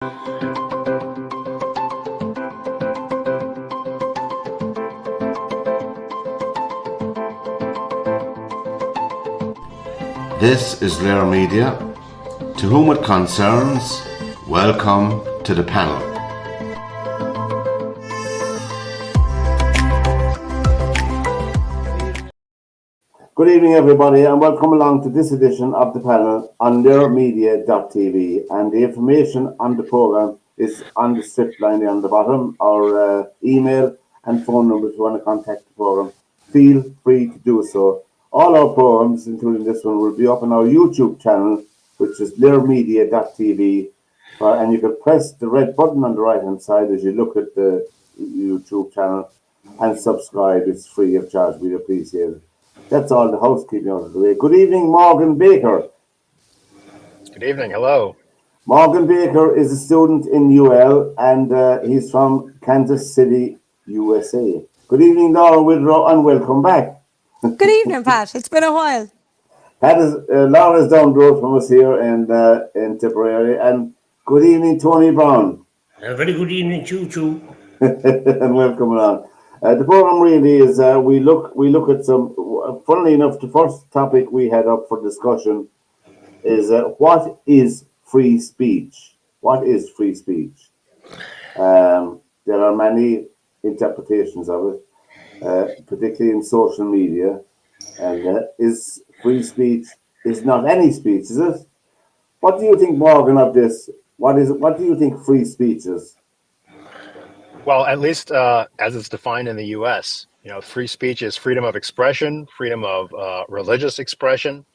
This is Rare Media. To whom it concerns, welcome to the panel. Good evening, everybody, and welcome along to this edition of the panel on raremedia.tv. And the information on the programme is on the strip line on the bottom. Our email and phone number if you want to contact the programme. Feel free to do so. All our programmes, including this one, will be up on our YouTube channel, which is raremedia.tv. And you can press the red button on the right-hand side as you look at the YouTube channel and subscribe. It's free of charge. We'd appreciate it. That's all the housekeeping out of the way. Good evening, Morgan Baker. Good evening. Hello. Morgan Baker is a student in UL, and he's from Kansas City, USA. Good evening, Laura Witherow, and welcome back. Good evening, Pat. It's been a while. Laura's down the road from us here in Tipperary. And good evening, Tony Browne. Very good evening to you too. And welcome along. The programme really is we look at some. Funnily enough, the first topic we had up for discussion is what is free speech? What is free speech? There are many interpretations of it. Particularly in social media, and is free speech is not any speech, is it? What do you think, Morgan, of this? What do you think free speech is? Well, at least as it's defined in the U.S., free speech is freedom of expression, freedom of religious expression,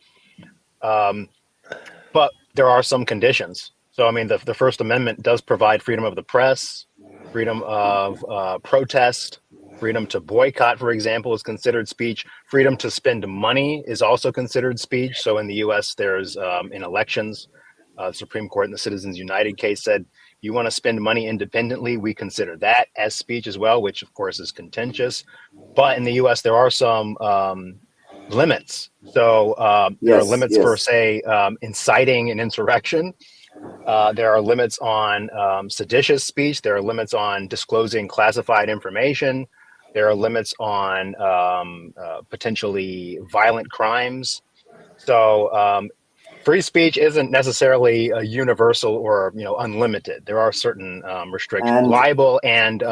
but there are some conditions. So, I mean, the First Amendment does provide freedom of the press, freedom of protest. Freedom to boycott, for example, is considered speech. Freedom to spend money is also considered speech. So in the U.S., there's in elections, the Supreme Court in the Citizens United case said, you want to spend money independently, we consider that as speech as well, which of course is contentious. But in the U.S., there are some limits. So there are limits for, say, inciting an insurrection. There are limits on seditious speech. There are limits on disclosing classified information. There are limits on potentially violent crimes. So free speech isn't necessarily universal or unlimited. There are certain restrictions. And libel and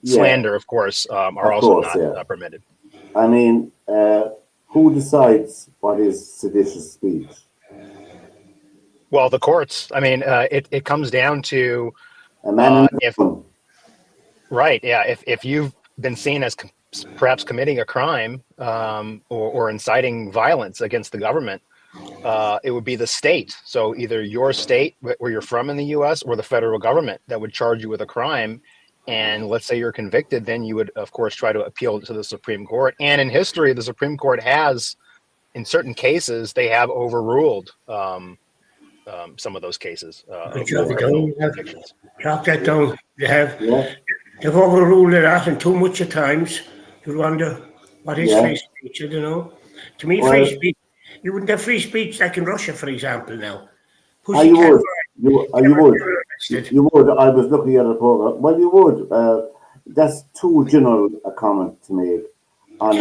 slander, of course, are also not permitted. I mean, who decides what is seditious speech? Well, the courts. I mean, it comes down to if you've been seen as perhaps committing a crime or inciting violence against the government, it would be the state. So either your state where you're from in the U.S. or the federal government that would charge you with a crime. And let's say you're convicted, then you would, of course, try to appeal to the Supreme Court. And in history, the Supreme Court has, in certain cases, they have overruled some of those cases. Chalk that down. They've overruled it out and too much at times. You wonder what is free speech, I don't know. To me, free speech, you wouldn't have free speech like in Russia, for example, now. You would. I was looking at a program. Well, you would. That's too general a comment to make on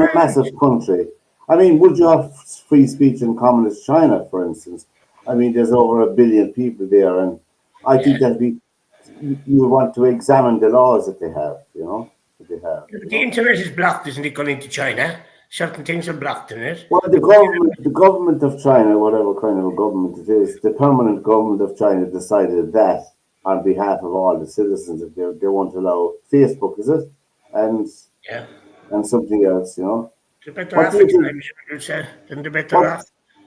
a massive country. I mean, would you have free speech in communist China, for instance? I mean, there's over 1 billion people there, and I think that you want to examine the laws that they have, The internet is blocked, isn't it, going into China? Certain things are blocked in it. Well, the government of China, whatever kind of a government it is, the permanent government of China decided that on behalf of all the citizens that they won't allow Facebook, is it? And something else,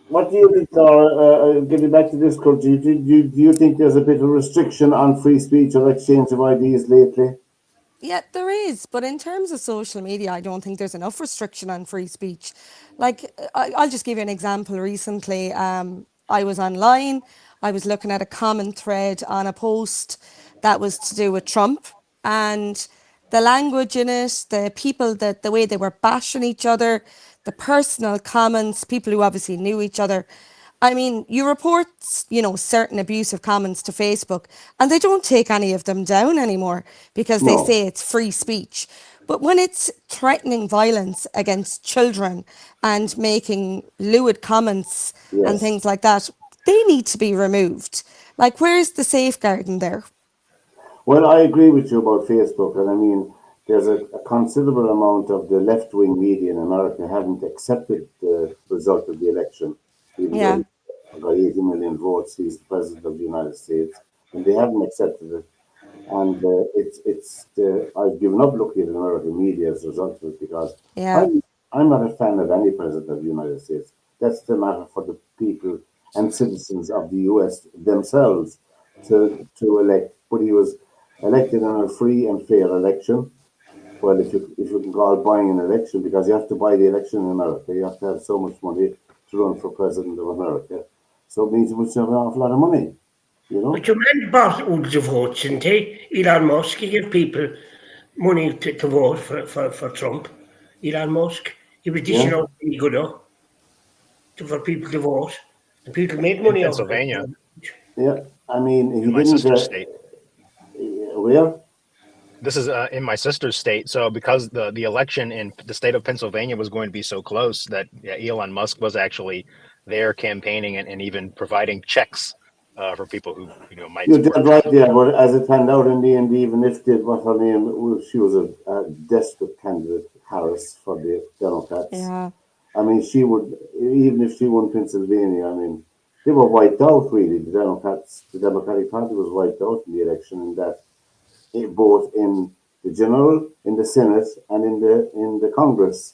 What do you think, Laura, getting back to this culture, do you think there's a bit of restriction on free speech or exchange of ideas lately? Yeah, there is. But in terms of social media, I don't think there's enough restriction on free speech. Like, I'll just give you an example. Recently, I was online. I was looking at a comment thread on a post that was to do with Trump. And the language in it, the people, the way they were bashing each other, the personal comments, people who obviously knew each other. I mean, you report, certain abusive comments to Facebook and they don't take any of them down anymore because they No. say it's free speech. But when it's threatening violence against children and making lewd comments and Yes. things like that, they need to be removed. Like, where's the safeguarding there? Well, I agree with you about Facebook, and I mean, there's a considerable amount of the left-wing media in America haven't accepted the result of the election, even though Yeah. he got 80 million votes. He's the president of the United States, and they haven't accepted it. And I've given up looking at American media as a result of it because Yeah. I'm not a fan of any president of the United States. That's the matter for the people and citizens of the US themselves to elect. But he was elected in a free and fair election. Well, if you can call buying an election, because you have to buy the election in America, you have to have so much money to run for president of America. So it means you must have an awful lot of money, you know? But your man bought all the votes, didn't he? Elon Musk, he gave people money to vote for Trump. Elon Musk, he was Yeah, dishing out money good for people to vote. And people made In money out of it. Pennsylvania, yeah. I mean, in he my didn't. sister's state. Where? This is in my sister's state. So because the election in the state of Pennsylvania was going to be so close that Elon Musk was actually there campaigning and even providing checks for people who might You're support dead Trump. right there, but as it turned out in the end, even if what her name, she was a desperate candidate, Harris, for the Democrats. Yeah. I mean, she would, even if she won Pennsylvania, I mean, they were wiped out, really. The Democrats, the Democratic Party was wiped out in the election, in that both in the general, in the Senate, and in the Congress.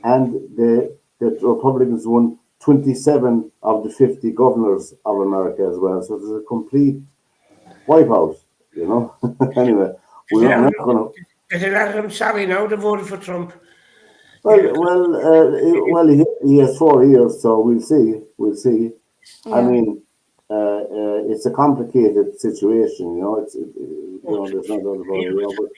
And the Republicans won 27 of the 50 governors of America as well. So there's a complete wipeout, Anyway, There's we're not going to. a lot of them sorry now they voted for Trump. Well, he has 4 years, so we'll see. We'll see. I Yeah. mean, it's a complicated situation, there's no doubt about it. But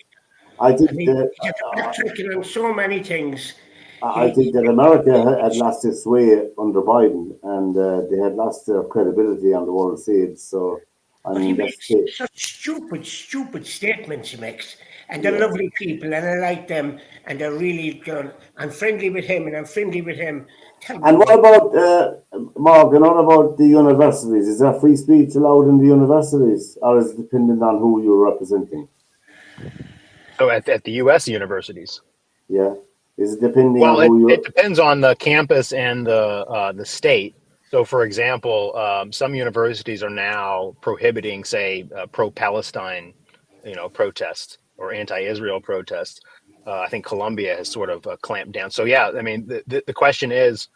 I I think mean, that he's backtracking on so many things. I think that America had lost its way under Biden, and they had lost their credibility on the world stage. So, I But he mean, makes such stupid statements. He makes, and they're yeah. lovely people, and I like them, and they're really good. I'm friendly with him, and I'm friendly with him. Tell me And what what. about Morgan? What about the universities? Is there free speech allowed in the universities, or is it dependent on who you're representing? So at the U.S. universities. Yeah, is it depending on Well, who it you? depends on the campus and the state. So, for example, some universities are now prohibiting, say, pro-Palestine, protests or anti-Israel protests. I think Columbia has sort of clamped down. So, yeah, I mean, the question is,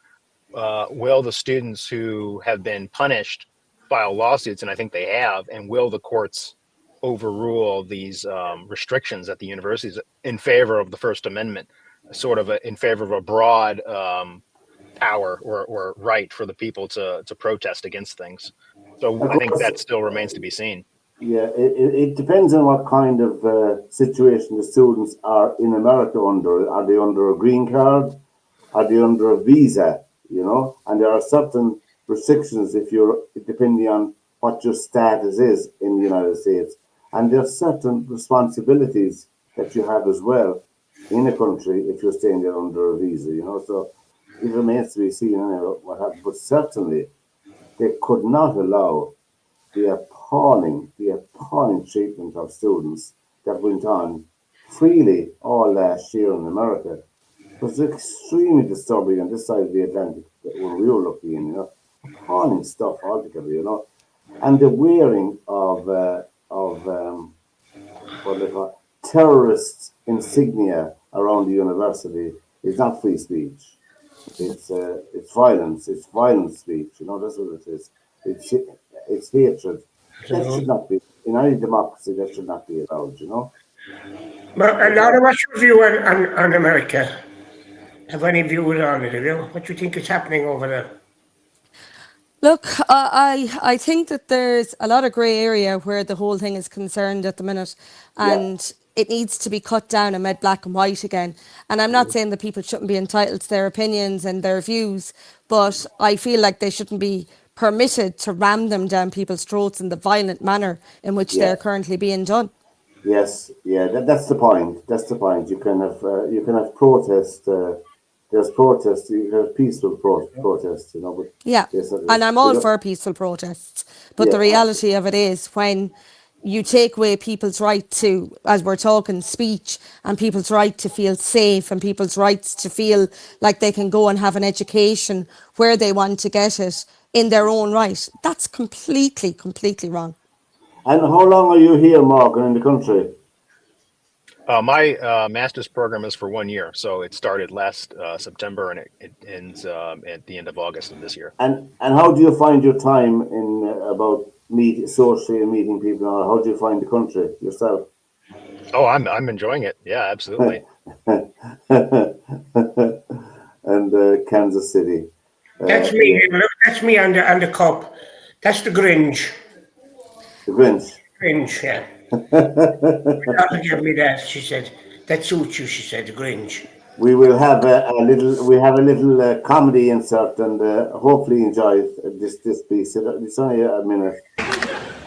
will the students who have been punished file lawsuits? And I think they have. And will the courts overrule these restrictions at the universities in favor of the First Amendment, sort of in favor of a broad power or right for the people to protest against things? So Of I think course, that still remains to be seen. yeah. It depends on what kind of situation the students are in America under. Are they under a green card? Are they under a visa? And there are certain restrictions if you're depending on what your status is in the United States, and there are certain responsibilities that you have as well in a country if you're staying there under a visa. So it remains to be seen what happens. But certainly they could not allow the appalling treatment of students that went on freely all last year in America. It was extremely disturbing on this side of the Atlantic when we were looking in, appalling stuff altogether. And the wearing of what they call terrorist insignia around the university is not free speech. It's violence. It's violent speech. That's what it is. It's hatred. That should not be in any democracy. That should not be allowed. But Laura, what's your view on America? Have any views on it? Have you? What do you think is happening over there? Look, I think that there's a lot of grey area where the whole thing is concerned at the minute, Yeah. and it needs to be cut down and made black and white again. And I'm not saying that people shouldn't be entitled to their opinions and their views, but I feel like they shouldn't be permitted to ram them down people's throats in the violent manner in which they're currently being done. Yes, that's the point. That's the point. You can have protest. There's protest. You have peaceful protest. But Yeah, and I'm all for peaceful protests, but the reality of it is when you take away people's right to, as we're talking, speech, and people's right to feel safe, and people's rights to feel like they can go and have an education where they want to get it in their own right, that's completely wrong. And how long are you here, Morgan, in the country? My master's program is for 1 year, so it started last September and it ends at the end of August of this year. And how do you find your time in about socially and meeting people? Or how do you find the country yourself? Oh, I'm enjoying it. Yeah, absolutely. And Kansas City. That's me. That's me on the cup. That's the Grinch. The Grinch. Grinch, yeah. My daughter gave me that. She said, "That suits you." She said, "The Grinch." We will have a little comedy insert, and hopefully enjoy this piece. It's only a minute.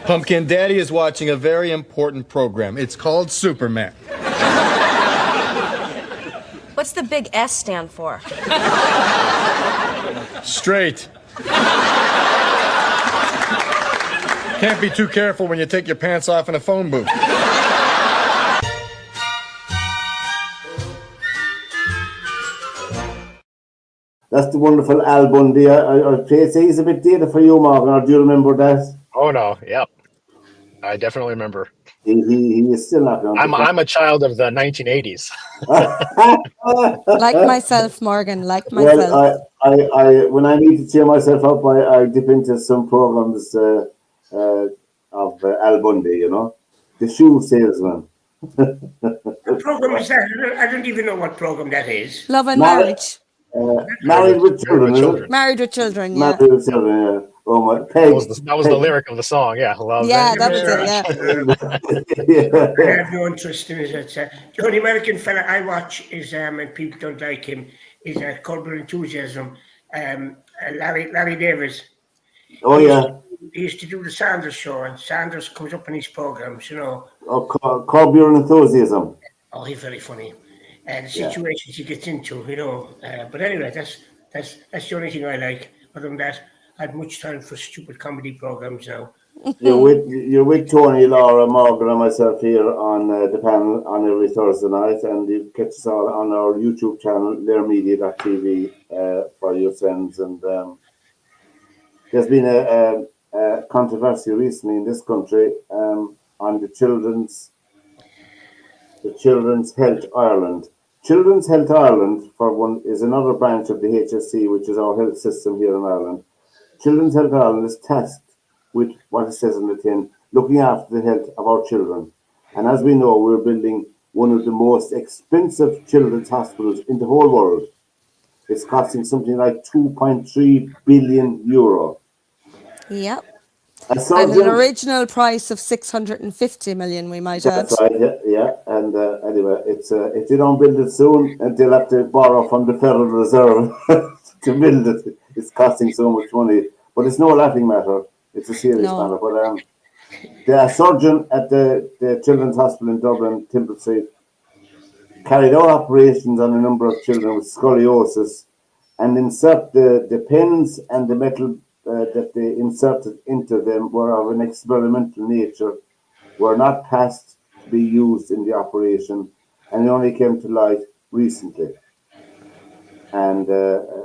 Pumpkin Daddy is watching a very important program. It's called Superman. What's the big S stand for? Straight. Can't be too careful when you take your pants off in a phone booth. That's the wonderful Al Bundy. I'd say he's a bit dated for you, Morgan, or do you remember that? Oh, no, yep. I definitely remember. He is still not going. I'm a child of the 1980s. Like myself, Morgan, like myself. Well, I when I need to cheer myself up, I dip into some programs of Al Bundy, the shoe salesman. What program is that? I don't even know what program that is. Love and Marriage. Married with Children. Married with Children, yeah. Married with Children, yeah. Oh my, Peg. That was the lyric of the song, yeah. Love yeah, that was it, yeah. I have no interest in it. The only American fella I watch is, and people don't like him, is Curb Your Enthusiasm. Larry Davis. Oh, yeah. He used to do the Sanders show, and Sanders comes up in his programs, Oh, Curb Your Enthusiasm. Oh, he's very funny. And the situations he gets into, But anyway, that's the only thing I like. Other than that, I had much time for stupid comedy programs now. You're with Tony, Laura, Morgan, and myself here on the panel on every Thursday night, and you catch us all on our YouTube channel, lairmedia.tv, for your friends. And there's been a controversy recently in this country on the Children's Health Ireland. Children's Health Ireland, for one, is another branch of the HSE, which is our health system here in Ireland. Children's Health Ireland is tasked with what it says in the tin, looking after the health of our children. And as we know, we're building one of the most expensive children's hospitals in the whole world. It's costing something like €2.3 billion. Yep. A surgeon, and an original price of 650 million, we might add. That's right, yeah. And anyway, it's if they don't build it soon, and they'll have to borrow from the Federal Reserve to build it. It's costing so much money, but it's no laughing matter. It's a serious matter. But the surgeon at the Children's Hospital in Dublin, Temple Street, carried out operations on a number of children with scoliosis, and insert the pens and the metal that they inserted into them were of an experimental nature, were not passed to be used in the operation, and it only came to light recently. And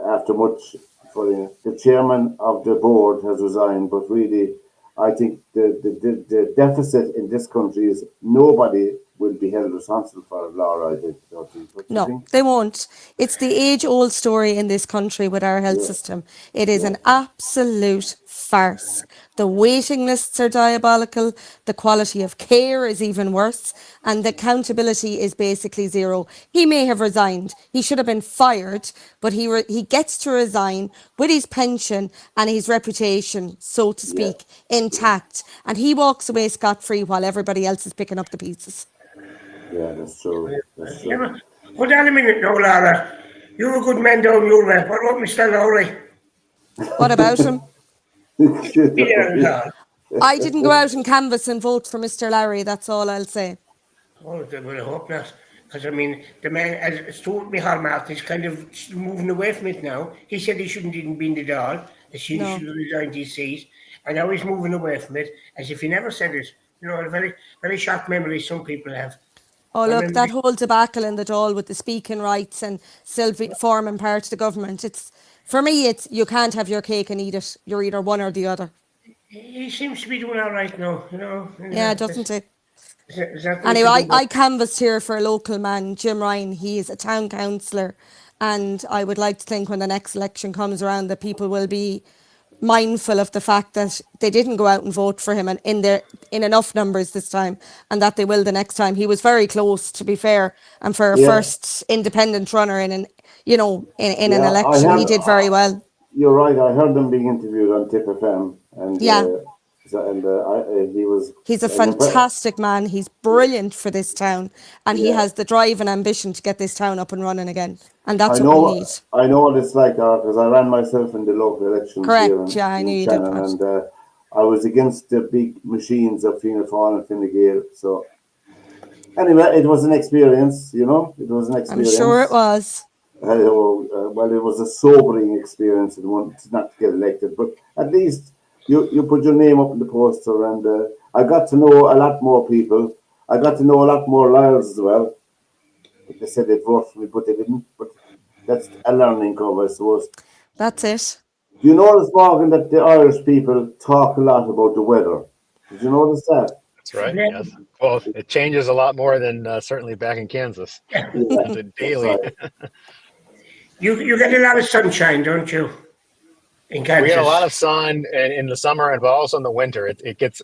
after much, the chairman of the board has resigned, but really, I think the deficit in this country is nobody will be held responsible for it, Laura, I think. No, they won't. It's the age-old story in this country with our health system. It is an absolute farce. The waiting lists are diabolical, the quality of care is even worse, and the accountability is basically zero. He may have resigned. He should have been fired, but he gets to resign with his pension and his reputation, so to speak, intact. And he walks away scot-free while everybody else is picking up the pieces. Yeah, that's true. Hold on a minute now, Laura. You're a good man down your way. What about Mr. Lowry? What about him? Yeah, I didn't go out and canvass and vote for Mr. Larry. That's all I'll say. oh, well, I hope not. Because, I mean, the man, as Stuart Micheál is kind of moving away from it now. He said he shouldn't even been in it all. He No. should have resigned his seat. And now he's moving away from it as if he never said it. You know, a very, very short memory some people have. Oh, I look, remember, that whole debacle in the Dáil with the speaking rights and still forming part of the government. For me, you can't have your cake and eat it. You're either one or the other. he seems to be doing all right now, you know. Yeah, doesn't it? Is that the way Anyway, to do I it? canvassed here for a local man, Jim Ryan. He is a town councillor, and I would like to think when the next election comes around that people will be mindful of the fact that they didn't go out and vote for him and in enough numbers this time, and that they will the next time. He was very close, to be fair, and for a Yeah, first independent runner in an yeah. I election, he heard. did very well. You're right. I heard them being interviewed on Tip FM, and Yeah. he was He's a an fantastic man. He's brilliant for this town, and he yeah. has the drive and ambition to get this town up and running again. And that's I what we know. need. I know what it's like because I ran myself in the local elections here Correct. Yeah, I knew in you did, Shannon, Pat. and I was against the big machines of Fianna Fáil and Fine Gael. So anyway, it was an experience. You know, it was an I'm sure it experience. was. Well, it was a sobering experience and one to not get elected, but at least you put your name up in the poster, and I got to know a lot more people. I got to know a lot more liars as well. They said they'd vote for me, but they didn't. But that's a learning curve, I suppose. That's it. Do you notice, Morgan, that the Irish people talk a lot about the weather? Did you notice that? That's right. Yes. Well, it changes a lot more than certainly back in Kansas. Yeah, It's a that's daily. right. You get a lot of sunshine, don't you? In We get a Kansas. lot of sun in the summer, but also in the winter.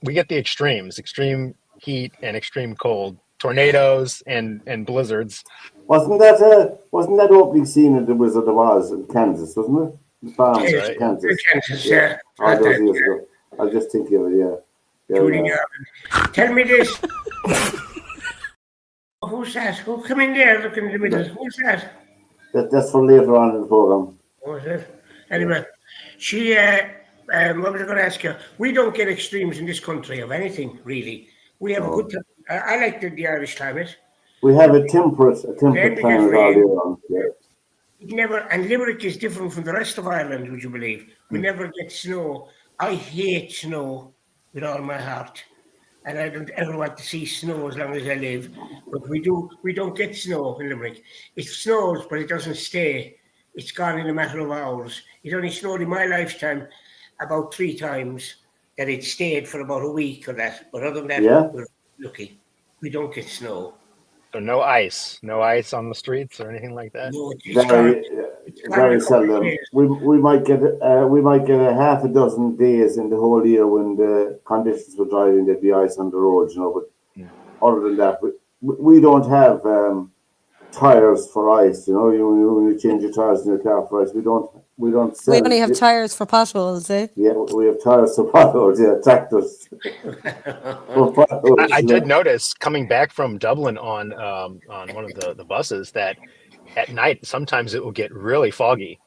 We get the extreme heat and extreme cold, tornadoes and blizzards. Wasn't that opening scene in The Wizard of Oz in Kansas, wasn't it? The farm, That's right. Yeah. Kansas. Kansas, Yeah, all those years ago. I was just thinking of it. Yeah. Judy Yeah. Garvin. Tell me this. Who's that? Who come in there? Look in the middle. Who's that? That's for later on in the program. What was it? Anyway, she. What was I going to ask you? We don't get extremes in this country of anything really. We have a good. I like the Irish climate. We have a temperate Then we climate get all rain. year round. Yeah. And Limerick is different from the rest of Ireland, would you believe? We never get snow. I hate snow with all my heart. And I don't ever want to see snow as long as I live. But we don't get snow in Limerick. It snows, but it doesn't stay. It's gone in a matter of hours. It only snowed in my lifetime about 3 times that it stayed for about a week or that. But other than that, Yeah. we're lucky. We don't get snow. So no ice on the streets or anything like that. No, it's gone. Very seldom. We might get a half a dozen days in the whole year when the conditions for driving there'd be ice on the roads, but other than that, we don't have tires for ice. You change your tires in your car for ice. We don't sell. We only have tires for potholes, eh? Yeah, we have tires for potholes. Yeah, tractors. I did notice coming back from Dublin on one of the buses that at night sometimes it will get really foggy.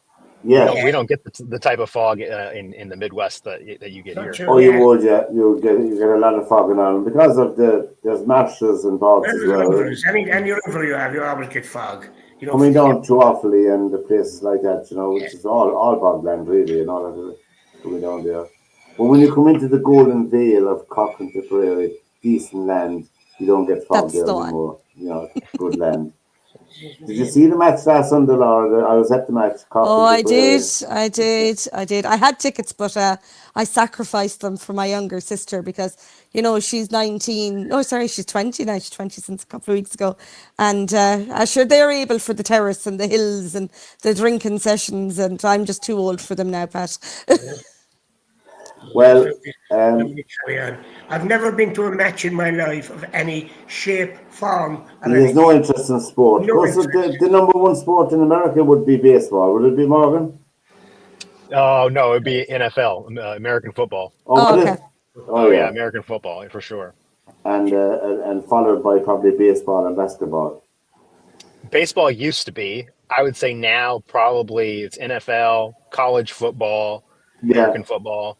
Yeah. We don't get the type of fog in the Midwest that you get here. Oh, you would, yeah. You get a lot of fog in Ireland because of there's marshes and bogs as well. And your river you always get fog. Coming down to Offaly and the places like that, which is all bogland really, and all that coming down there. But when you come into the Golden Vale of Cork and Tipperary, decent land, you don't get fog there anymore. Good land. Did you see the match last Sunday, Laura? I was at the match. Oh, I did. I had tickets, but I sacrificed them for my younger sister because, she's 19. Oh, sorry, she's 20 now. She's 20 since a couple of weeks ago. And sure, they're able for the terrace and the hills and the drinking sessions, and I'm just too old for them now, Pat. Well, I've never been to a match in my life of any shape, form. There's no interest in sport. The number one sport in America would be baseball. Would it be, Morgan? Oh no, it'd be NFL, American football. Oh, okay. Oh yeah, American football for sure. And followed by probably baseball and basketball. Baseball used to be. I would say now probably it's NFL, college football, American football.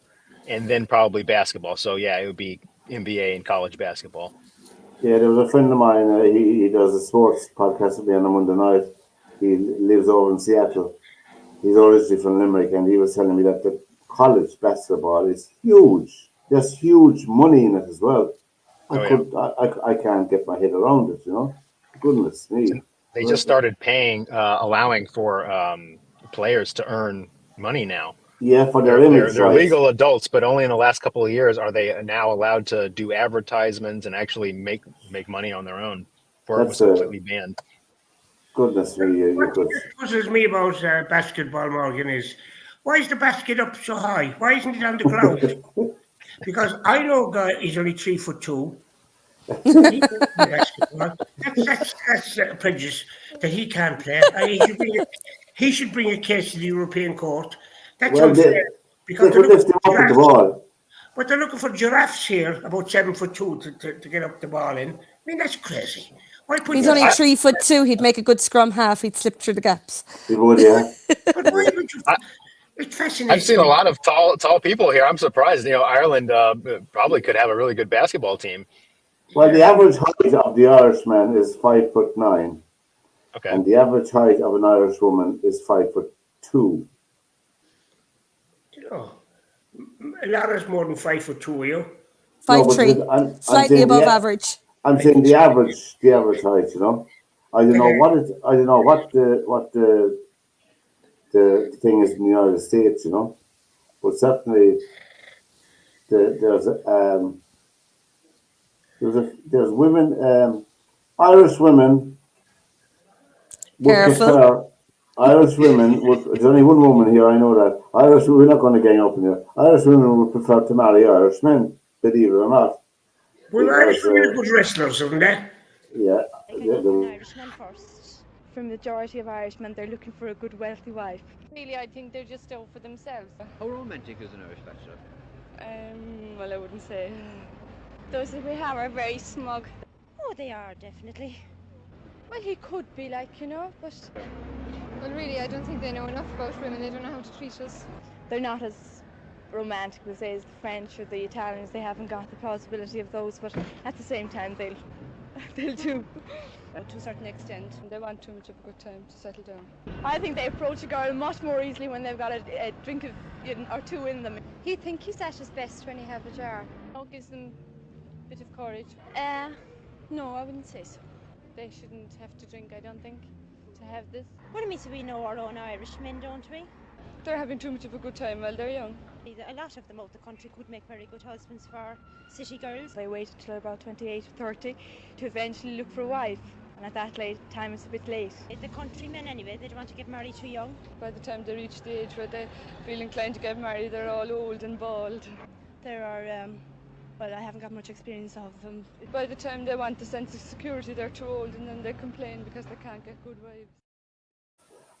and then probably basketball. So yeah, it would be NBA and college basketball. Yeah, there was a friend of mine. He does a sports podcast with me on a Monday night. He lives over in Seattle. He's originally from Limerick, and he was telling me that the college basketball is huge. There's huge money in it as well. Oh yeah. I can't get my head around it. Goodness me. They just started paying, allowing for players to earn money now. Yeah, for their image. They're legal adults, but only in the last couple of years are they now allowed to do advertisements and actually make money on their own. Before it was completely banned. Goodness me. What puzzles me about basketball, Morgan, is why is the basket up so high? Why isn't it on the ground? Because I know a guy, he's only 3'2". That's a prejudice that he can't play. He should bring a case to the European Court. That's unfair. Because they could lift him up with the ball. But they're looking for giraffes here, about 7'2", to get up the ball in. I mean, that's crazy. He's only 3'2". He'd make a good scrum half. He'd slip through the gaps. He would, yeah. But why would you? It's fascinating. I've seen a lot of tall people here. I'm surprised. Ireland probably could have a really good basketball team. Well, the average height of the Irishman is 5'9". Okay. And the average height of an Irish woman is 5'2". Lara's more than 5'2", are you? 5'3", slightly above average. I'm saying the average height. I don't know what the thing is in the United States. But certainly there's women, Irish women. Careful. Irish women there's only one woman here, I know that. We're not going to gang up in here. Irish women would prefer to marry Irish men, believe it or not. Well, Irish women are good wrestlers, aren't they? Yeah. An Irishman first. For the majority of Irishmen, they're looking for a good, wealthy wife. Really, I think they're just out for themselves. How romantic is an Irish bachelor? Well, I wouldn't say. Those that we have are very smug. Oh, they are, definitely. Well, he could be but... Well, really, I don't think they know enough about women. They don't know how to treat us. They're not as romantic, as the French or the Italians. They haven't got the plausibility of those, but at the same time, they'll do. To a certain extent. They want too much of a good time to settle down. I think they approach a girl much more easily when they've got a drink or two in them. He'd think he's at his best when he have a jar. It gives them a bit of courage. No, I wouldn't say so. They shouldn't have to drink, I don't think, to have this. What I mean, we know our own Irish men, don't we? They're having too much of a good time while they're young. A lot of them out the country could make very good husbands for city girls. They wait till about 28 or 30 to eventually look for a wife. And at that late time, it's a bit late. The countrymen, anyway, they don't want to get married too young. By the time they reach the age where they feel inclined to get married, they're all old and bald. There are, well, I haven't got much experience of them. By the time they want the sense of security, they're too old, and then they complain because they can't get good wives.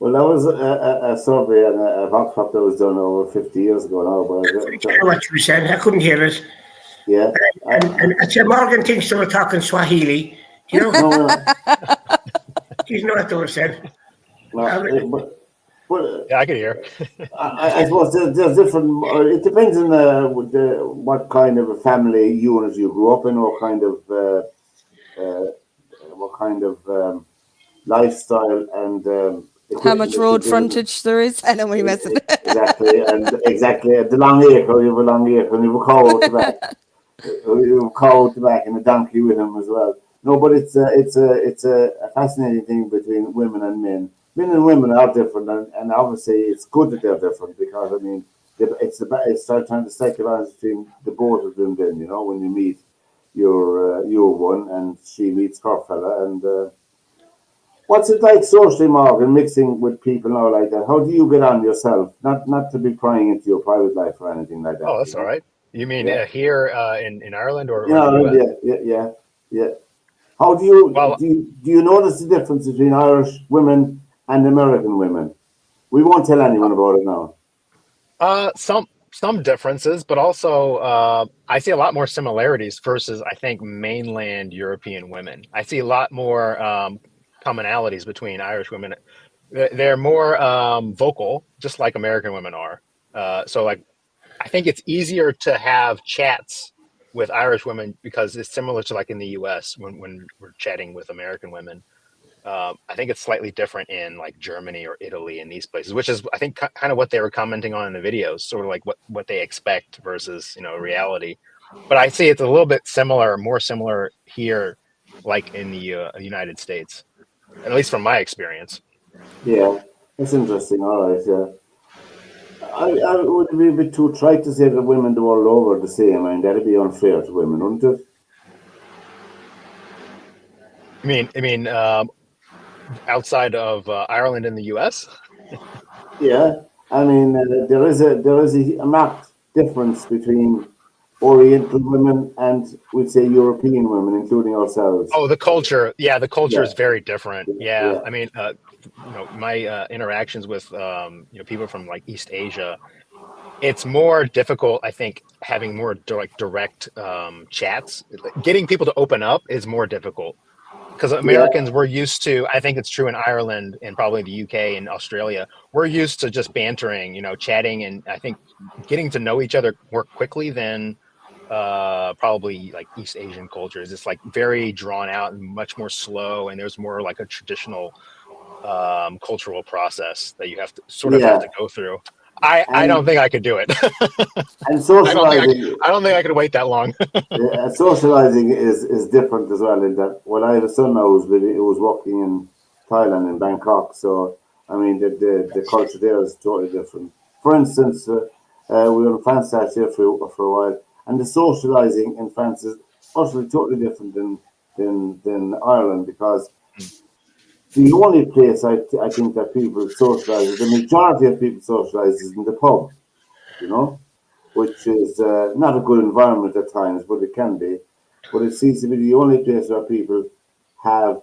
Well, that was a survey and a vox pop that was done over 50 years ago now. I couldn't hear what you were saying. I couldn't hear it. Yeah. And Morgan thinks they were talking Swahili. No. He's not what they were saying. Yeah, I can hear. I suppose there's different. It depends on what kind of a family unit you grew up in, what kind of lifestyle and how much road frontage there is. I know what you're messing. Exactly, and the long acre. You have a long acre, and you have a cow out the back. You have a cow out the back, and a donkey with him as well. No, but it's a fascinating thing between women and men. Men and women are different, and obviously it's good that they're different because I mean it's trying to strike a balance between the both of them. Then when you meet your one and she meets her fella, and what's it like socially, Morgan, mixing with people now like that? How do you get on yourself? Not to be prying into your private life or anything like that. Oh, that's all right. You mean here in Ireland or? Yeah. How do you notice the difference between Irish women and American women? We won't tell anyone about it now. Some differences, but also I see a lot more similarities versus I think mainland European women. I see a lot more commonalities between Irish women. They're more vocal, just like American women are. So like I think it's easier to have chats with Irish women because it's similar to like in the U.S. when we're chatting with American women. I think it's slightly different in like Germany or Italy and these places, which is I think kind of what they were commenting on in the videos, sort of like what they expect versus reality. But I see it's a little bit similar, more similar here, like in the United States, at least from my experience. Yeah, that's interesting. All right, yeah. I would be a bit too trite to say that women the world over are the same. I mean, that'd be unfair to women, wouldn't it? I mean, outside of Ireland and the U.S. Yeah, I mean, there is a marked difference between Oriental women and we'd say European women, including ourselves. Oh, the culture. Yeah, the culture is Yeah, very different. Yeah, yeah, I mean, my interactions with people from like East Asia, it's more difficult, I think, having more direct chats. Getting people to open up is more difficult because yeah, Americans we're used to. I think it's true in Ireland and probably the UK and Australia. We're used to just bantering, chatting, and I think getting to know each other more quickly than probably like East Asian cultures. It's like very drawn out and much more slow, and there's more like a traditional cultural process that you have to yeah. go through. I don't And think I could do it. and socializing, I don't think I could wait that long. socializing is different as well. In that, well, I have a son now who's working in Thailand in Bangkok. So I mean, the culture there is totally different. For instance, we were in France last year for a while, and the socializing in France is utterly totally different than Ireland because the only place I think that people socialize, the majority of people socialize is in the pub, which is not a good environment at times, but it can be. But it seems to be the only place where people have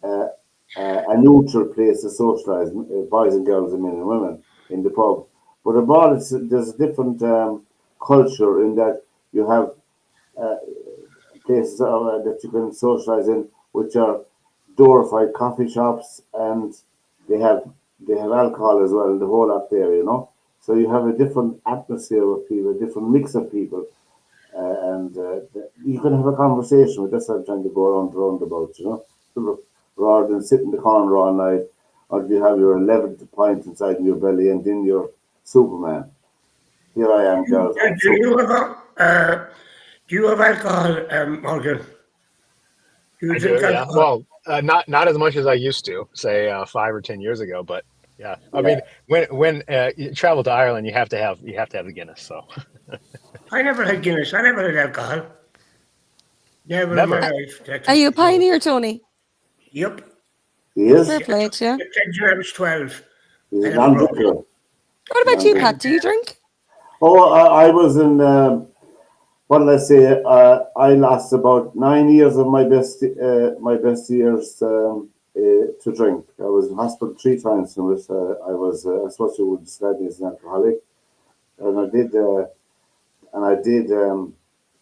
a neutral place to socialize, boys and girls and men and women in the pub. But abroad, there's a different culture in that you have places that you can socialize in, which are glorified coffee shops, and they have alcohol as well, the whole up there, So you have a different atmosphere of people, a different mix of people, and you can have a conversation with. That's what I'm trying to go around about, rather than sit in the corner all night, or you have your 11th pint inside in your belly, and then you're Superman. Here I am, girls. Do you have alcohol, Morgan? Do you drink alcohol? Well, not as much as I used to, say 5 or 10 years ago, but yeah. I mean, when you travel to Ireland, you have to have the Guinness. So I never had Guinness. I never had alcohol. Never in my life. Are you a pioneer, Tony? Yep. He is. Fair play, yeah. I was 12. He's a non-drinker. What about you, Pat? Do you drink? Oh, I was in. What did I say? I lost about 9 years of my best years to drink. I was in hospital 3 times from it. I was, I suppose you would describe me as an alcoholic, and I did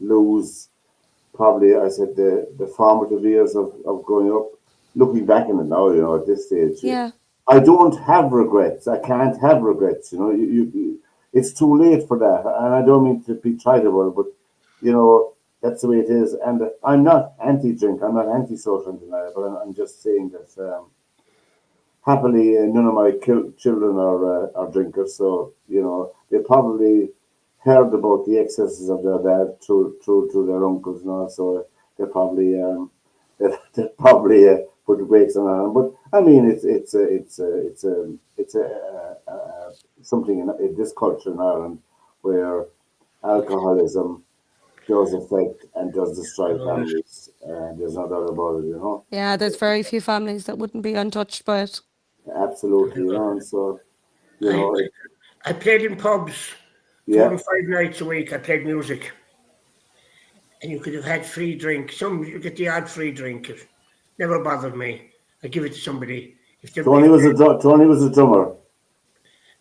lose probably, I said, the formative years of growing up. Looking back on it now, at this stage, yeah, I don't have regrets. I can't have regrets. It's too late for that, and I don't mean to be triteable, but that's the way it is. And I'm not anti-drink. I'm not anti-social, but I'm just saying that happily none of my children are drinkers, so they probably heard about the excesses of their dad through their uncles and all, so they probably put the brakes on. But I mean, it's something in this culture in Ireland where alcoholism does affect and does destroy families, and there's no doubt about it. Yeah, there's very few families that wouldn't be untouched by it. Absolutely, and so I played in pubs 4 and 5 nights a week. I played music, and you could have had free drink. You get the odd free drink. It never bothered me. I give it to somebody. Tony was a drummer,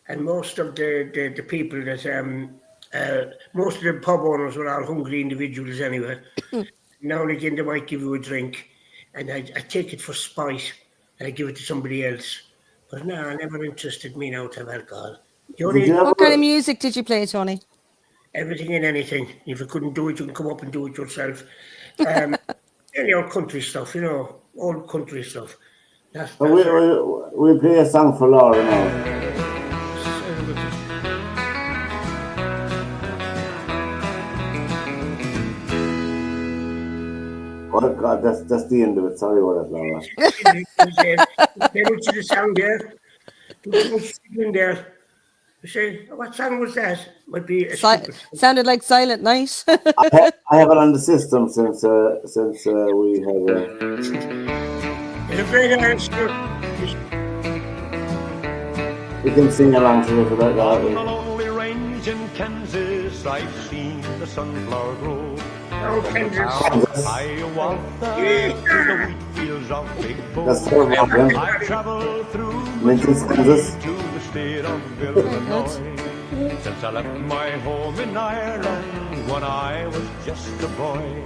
and most of the people that most of the pub owners were all hungry individuals anyway. Now and again they might give you a drink, and I take it for spite, and I give it to somebody else. But no, I never interested me now to have alcohol. What kind of music did you play, Tony? everything and anything. If you couldn't do it, you can come up and do it yourself. Any old country stuff, old country stuff. We'll play a song for Laura now. Oh God, that's the end of it. Sorry about that, Laura. Never to the sound there. Too much in there. You say, what song was that? Might be a sounded like Silent Night. I have it on the system since we had. It's a great answer. You can sing along to it for that. On the lonely range in Kansas, I've seen the sunflower grow. Iowa, to the wheat fields of Big Bow. That's terrible. I've traveled through Kansas to the state of Illinois. Since I left my home in Ireland when I was just a boy.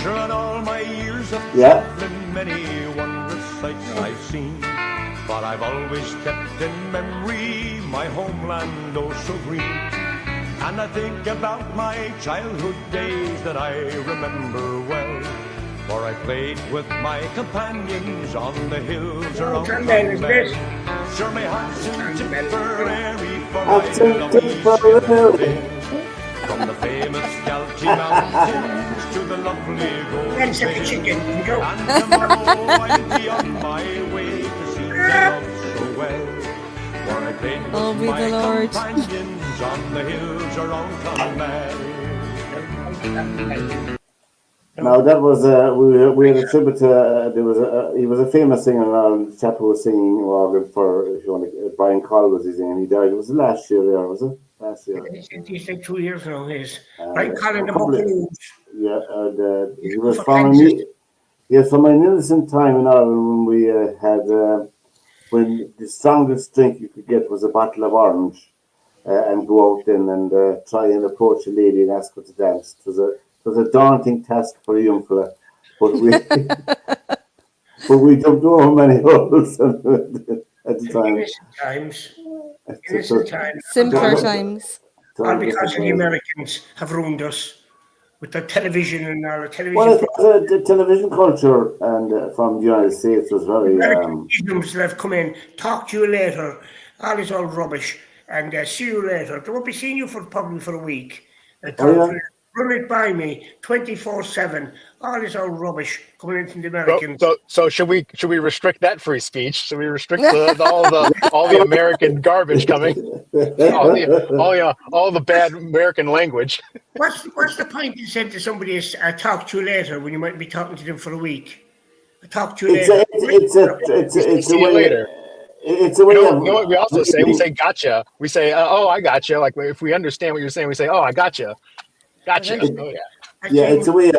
Sure, in all my years of traveling, many wondrous sights I've seen. But I've always kept in memory my homeland, oh so green. And I think about my childhood days that I remember well. For I played with my companions on the hills around Clonmel. Sure, my heart's in Tipperary, for I love East. From the famous Galtee Mountains to the lovely Golden Bay. And tomorrow I'll be on my way to see the love so well. For I played with my companions on the hills around Clonmel. Now that was we had a tribute to he was a famous singer in Ireland. The chap who was singing organ for, if you want to, Brian Call was his name. He died. It was last year there, was it? Last year. He's like 2 years now. Brian Call in the Buccaneers. Yeah, and he was from an innocent time in Ireland when we had when the strongest drink you could get was a bottle of orange, and go out then and try and approach a lady and ask her to dance. It was a daunting task for a young fella, but we don't know how many holes at the time. Innocent times. Simpler times. All because the Americans have ruined us with the television and our television. Well, the television culture and from the United States was very. Isms that have come in, talk to you later, all is all rubbish, and see you later. They won't be seeing you probably for a week. Run it by me 24/7. All is all rubbish coming in from the Americans. So should we restrict that free speech? Should we restrict all the American garbage coming? all the bad American language. What's the point you said to somebody is talk to you later when you might be talking to them for a week? Talk to you later. It's a way. Later. It's a way. You know what we also say? We say gotcha. We say oh I gotcha. Like if we understand what you're saying, we say oh I gotcha. Gotcha. Yeah, it's a way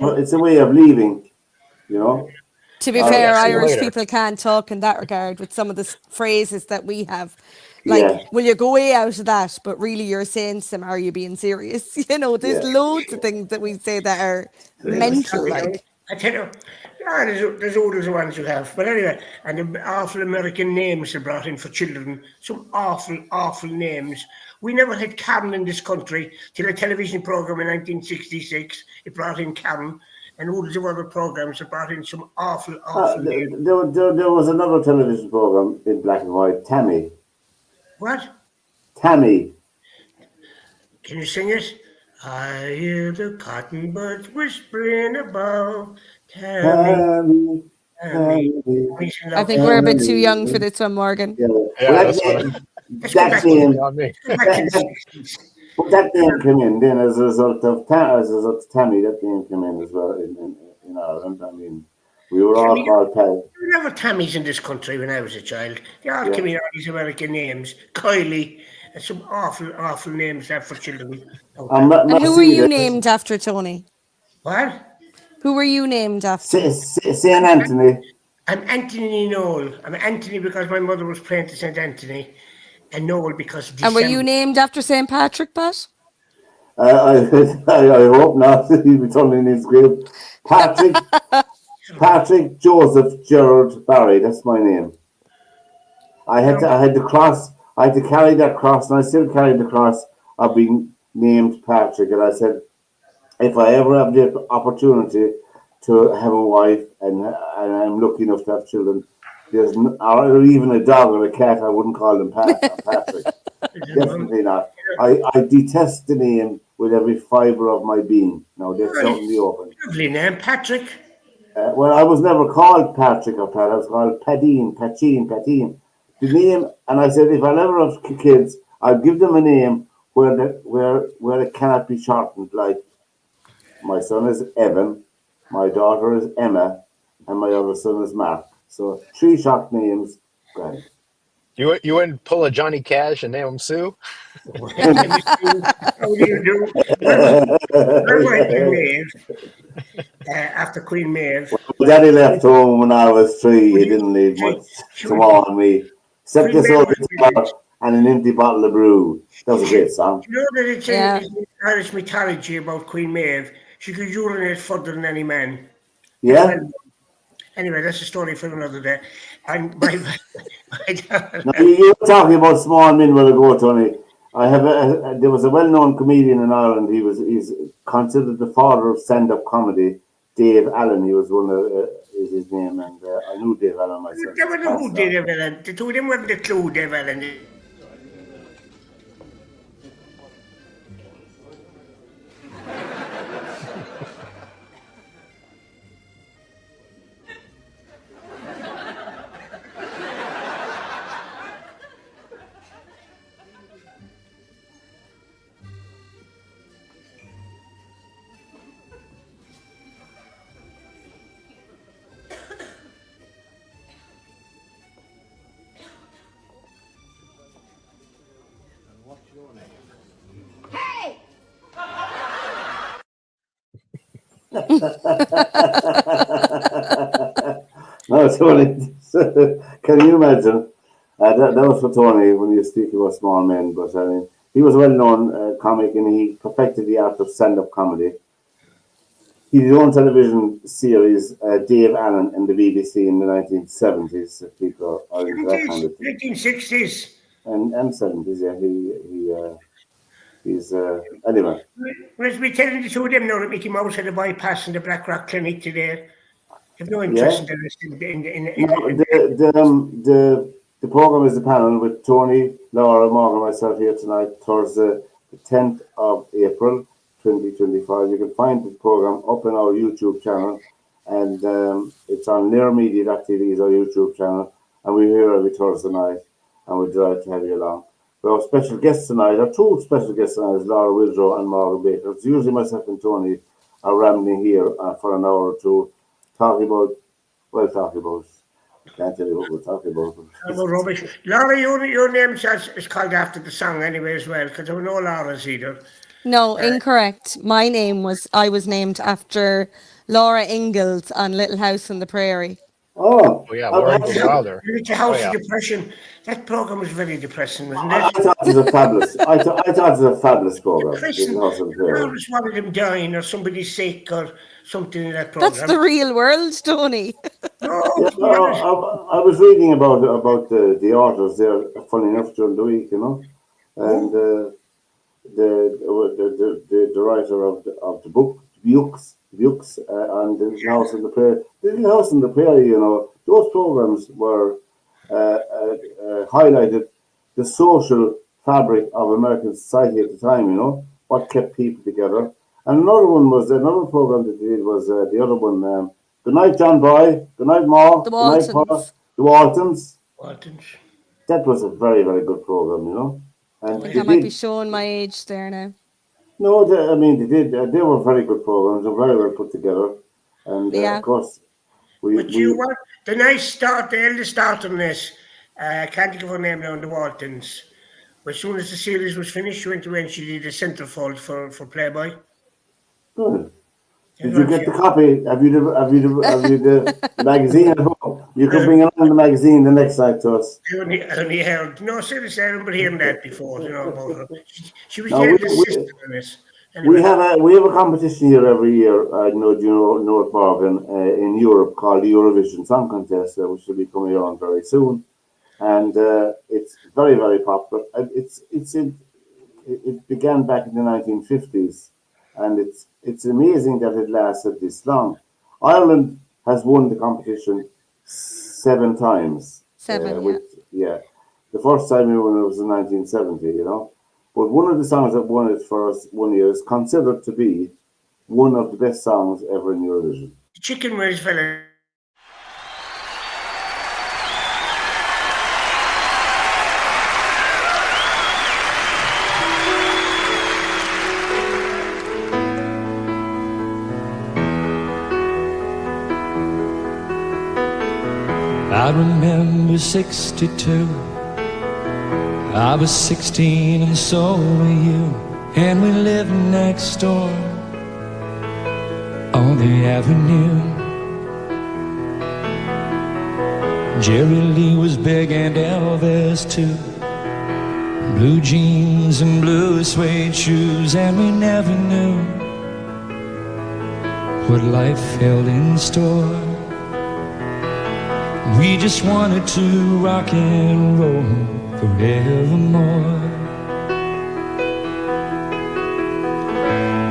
of leaving, you know. To be fair, Irish people can't talk in that regard with some of the phrases that we have. Like, will you go way out of that? But really, you're saying to them, are you being serious? You know, there's loads of things that we say that are mental. Like, I tell you, there's older ones you have. But anyway, and the awful American names are brought in for children. Some awful names. We never had Karen in this country till a television program in 1966. It brought in Karen, and loads of other programs that brought in some awful names. There was another television program in black and white, Tammy. What? Tammy. Can you sing it? I hear the cotton buds whispering above. Tammy. I think we're a bit too young for this one, Morgan. That name came in then as a result of Tammy. That name came in as well in Ireland. I mean, we were all called Tammy. There were Tammys in this country when I was a child. They all came in all these American names. Kylie, and some awful names there for children. And who were you named after, Tony? What? Who were you named after? St. Anthony. I'm Anthony Noel. I'm Anthony because my mother was praying to St. Anthony, and Noel because of December. And were you named after St. Patrick, Pat? I hope not. He'll be turning in his grave. Patrick Joseph Gerard Barry. That's my name. I had the cross. I had to carry that cross, and I still carry the cross of being named Patrick, and I said, if I ever have the opportunity to have a wife and I'm lucky enough to have children, or even a dog or a cat, I wouldn't call them Patrick. Definitely not. I detest the name with every fibre of my being. Now, that's out in the open. Lovely name, Patrick. Well, I was never called Patrick or Pat. I was called Patine. The name, and I said, if I ever have kids, I'll give them a name where it cannot be shortened. Like, my son is Evan, my daughter is Emma, and my other son is Mark. So 3 short names. Great. You wouldn't pull a Johnny Cash and name him Sue? How do you do? After Queen Maeve. Well, Daddy left home when I was 3. He didn't leave much to on me, except this old guitar and an empty bottle of brew. That was a great song. You know that it's in Irish mythology about Queen Maeve. She could urinate further than any man. Yeah. Anyway, that's a story for another day. And now, you were talking about small men a while ago, Tony. There was a well-known comedian in Ireland. He's considered the father of stand-up comedy. Dave Allen. He was one of is his name, and I knew Dave Allen myself. You never know who Dave Allen. The two of them weren't the clue, Dave Allen. No, Tony, can you imagine? That was for Tony when you speak about small men, but I mean, he was a well-known comic and he perfected the art of stand-up comedy. He did his own television series, Dave Allen, in the BBC in the 1970s. If people are into that kind of thing. 1960s. And 70s, yeah. He's anyway. Well, we telling the two of them now that Mickey Mouse had a bypass in the Black Rock Clinic today. Have no interest in this. The program is the panel with Tony, Laura, Morgan, and myself here tonight, Thursday, the 10th of April, 2025. You can find the program up on our YouTube channel, and it's on nearmedia.tv is our YouTube channel, and we're here every Thursday night, and we're delighted to have you along. Our special guests tonight, our 2 special guests tonight is Laura Witherow and Morgan Baker. It's usually myself and Tony are rambling here for an hour or two, talking about, I can't tell you what we're talking about. About rubbish. Laura, your name is called after the song anyway as well, because there were no Laura's either. No, incorrect. I was named after Laura Ingalls on Little House on the Prairie. Oh yeah, Laura Ingalls Wilder. Little House of Depression. That program was very depressing, wasn't it? I thought it was a fabulous. I thought it was a fabulous program. Depressing. There was one of them dying or somebody sick or something in that program. That's the real world, Tony. I was reading about the authors there, funny enough, during the week, and the writer of the book, Bukes, and the Little House on the Prairie. The Little House on the Prairie, those programs were highlighted the social fabric of American society at the time, what kept people together. And another program that they did was the other one, Good Night, John Boy, Good Night, Ma, Good Night, Paul, the Waltons. That was a very, very good program, And I think I might be showing my age there now. No, they did. They were very good programs and very well put together. And of course, the nice start, the eldest start on this. I can't think of her name now, on the Waltons. As soon as the series was finished, she went away and she did a centerfold for Playboy. Good. Did you get the copy? Have you the magazine at home? You can bring along the magazine the next night to us. I only heard. No, seriously, I remember hearing that before. About her. She was the assistant on this. Anyway. We have a competition here every year. I know you know it, Morgan, in Europe called the Eurovision Song Contest, which will be coming on very soon, and it's very, very popular. it began back in the 1950s, and it's amazing that it lasted this long. Ireland has won the competition 7 times. 7, The first time we won it was in 1970, you know. But one of the songs that won it for us one year is considered to be one of the best songs ever in Eurovision. Chicken Wells fella. I remember 62. I was 16 and so were you, and we lived next door on the avenue. Jerry Lee was big and Elvis too. Blue jeans and blue suede shoes, and we never knew what life held in store. We just wanted to rock and roll forevermore.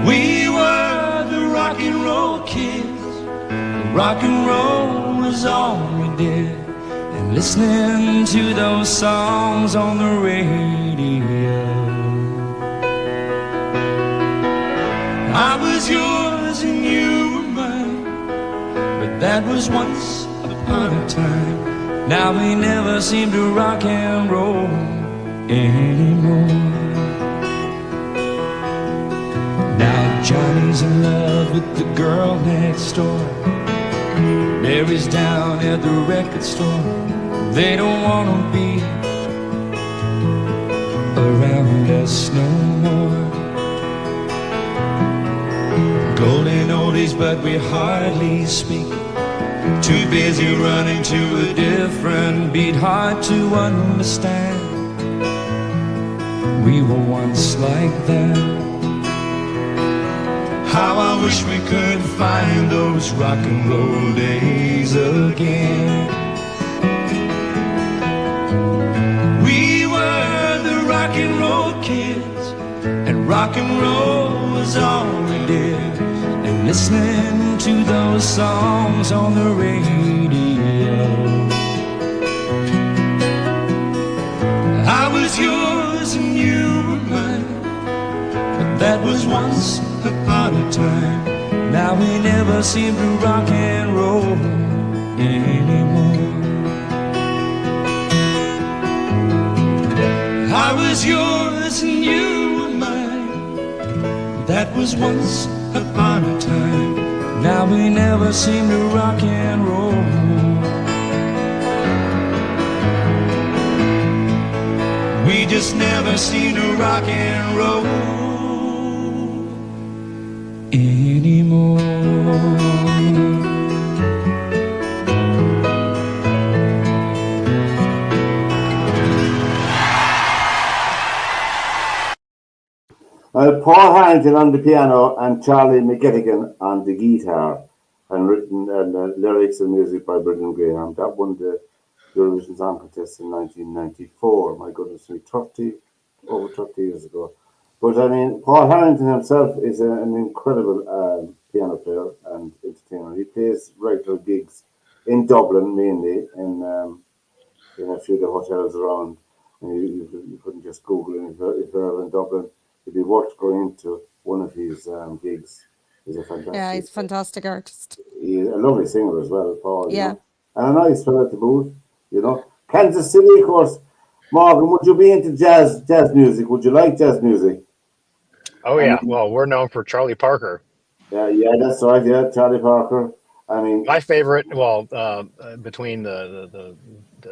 We were the rock and roll kids. Rock and roll was all we did, and listening to those songs on the radio. I was yours and you were mine, but that was once upon a time. Now we never seem to rock and roll anymore. Now Johnny's in love with the girl next door. Mary's down at the record store. They don't want to be around us no more. Golden oldies, but we hardly speak. Too busy running to a different beat, hard to understand. We were once like that. How I wish we could find those rock and roll days again. We were the rock and roll kids, and rock and roll was all we did, and listening to those songs on the radio. I was yours and you were mine, but that was once upon a time. Now we never seem to rock and roll anymore. I was yours and you were mine, that was once upon a time. Now we never seem to rock and roll. We just never seem to rock and roll anymore. Paul Harrington on the piano and Charlie McGettigan on the guitar, and written lyrics and music by Brendan Graham. That won the Eurovision Song Contest in 1994. My goodness me, over 30 years ago. But I mean, Paul Harrington himself is an incredible piano player and entertainer. He plays regular gigs in Dublin, mainly in a few of the hotels around. And you couldn't just Google it if you're ever in Dublin. It'd be worth going into one of his gigs. He's a fantastic. Yeah, he's a fantastic artist. He's a lovely singer as well, Paul. Yeah. You know? And a nice fellow to boot, you know. Kansas City, of course. Morgan, would you be into jazz music? Would you like jazz music? Oh, yeah. Well, we're known for Charlie Parker. Yeah, that's right. Yeah, Charlie Parker. I mean, my favorite, between the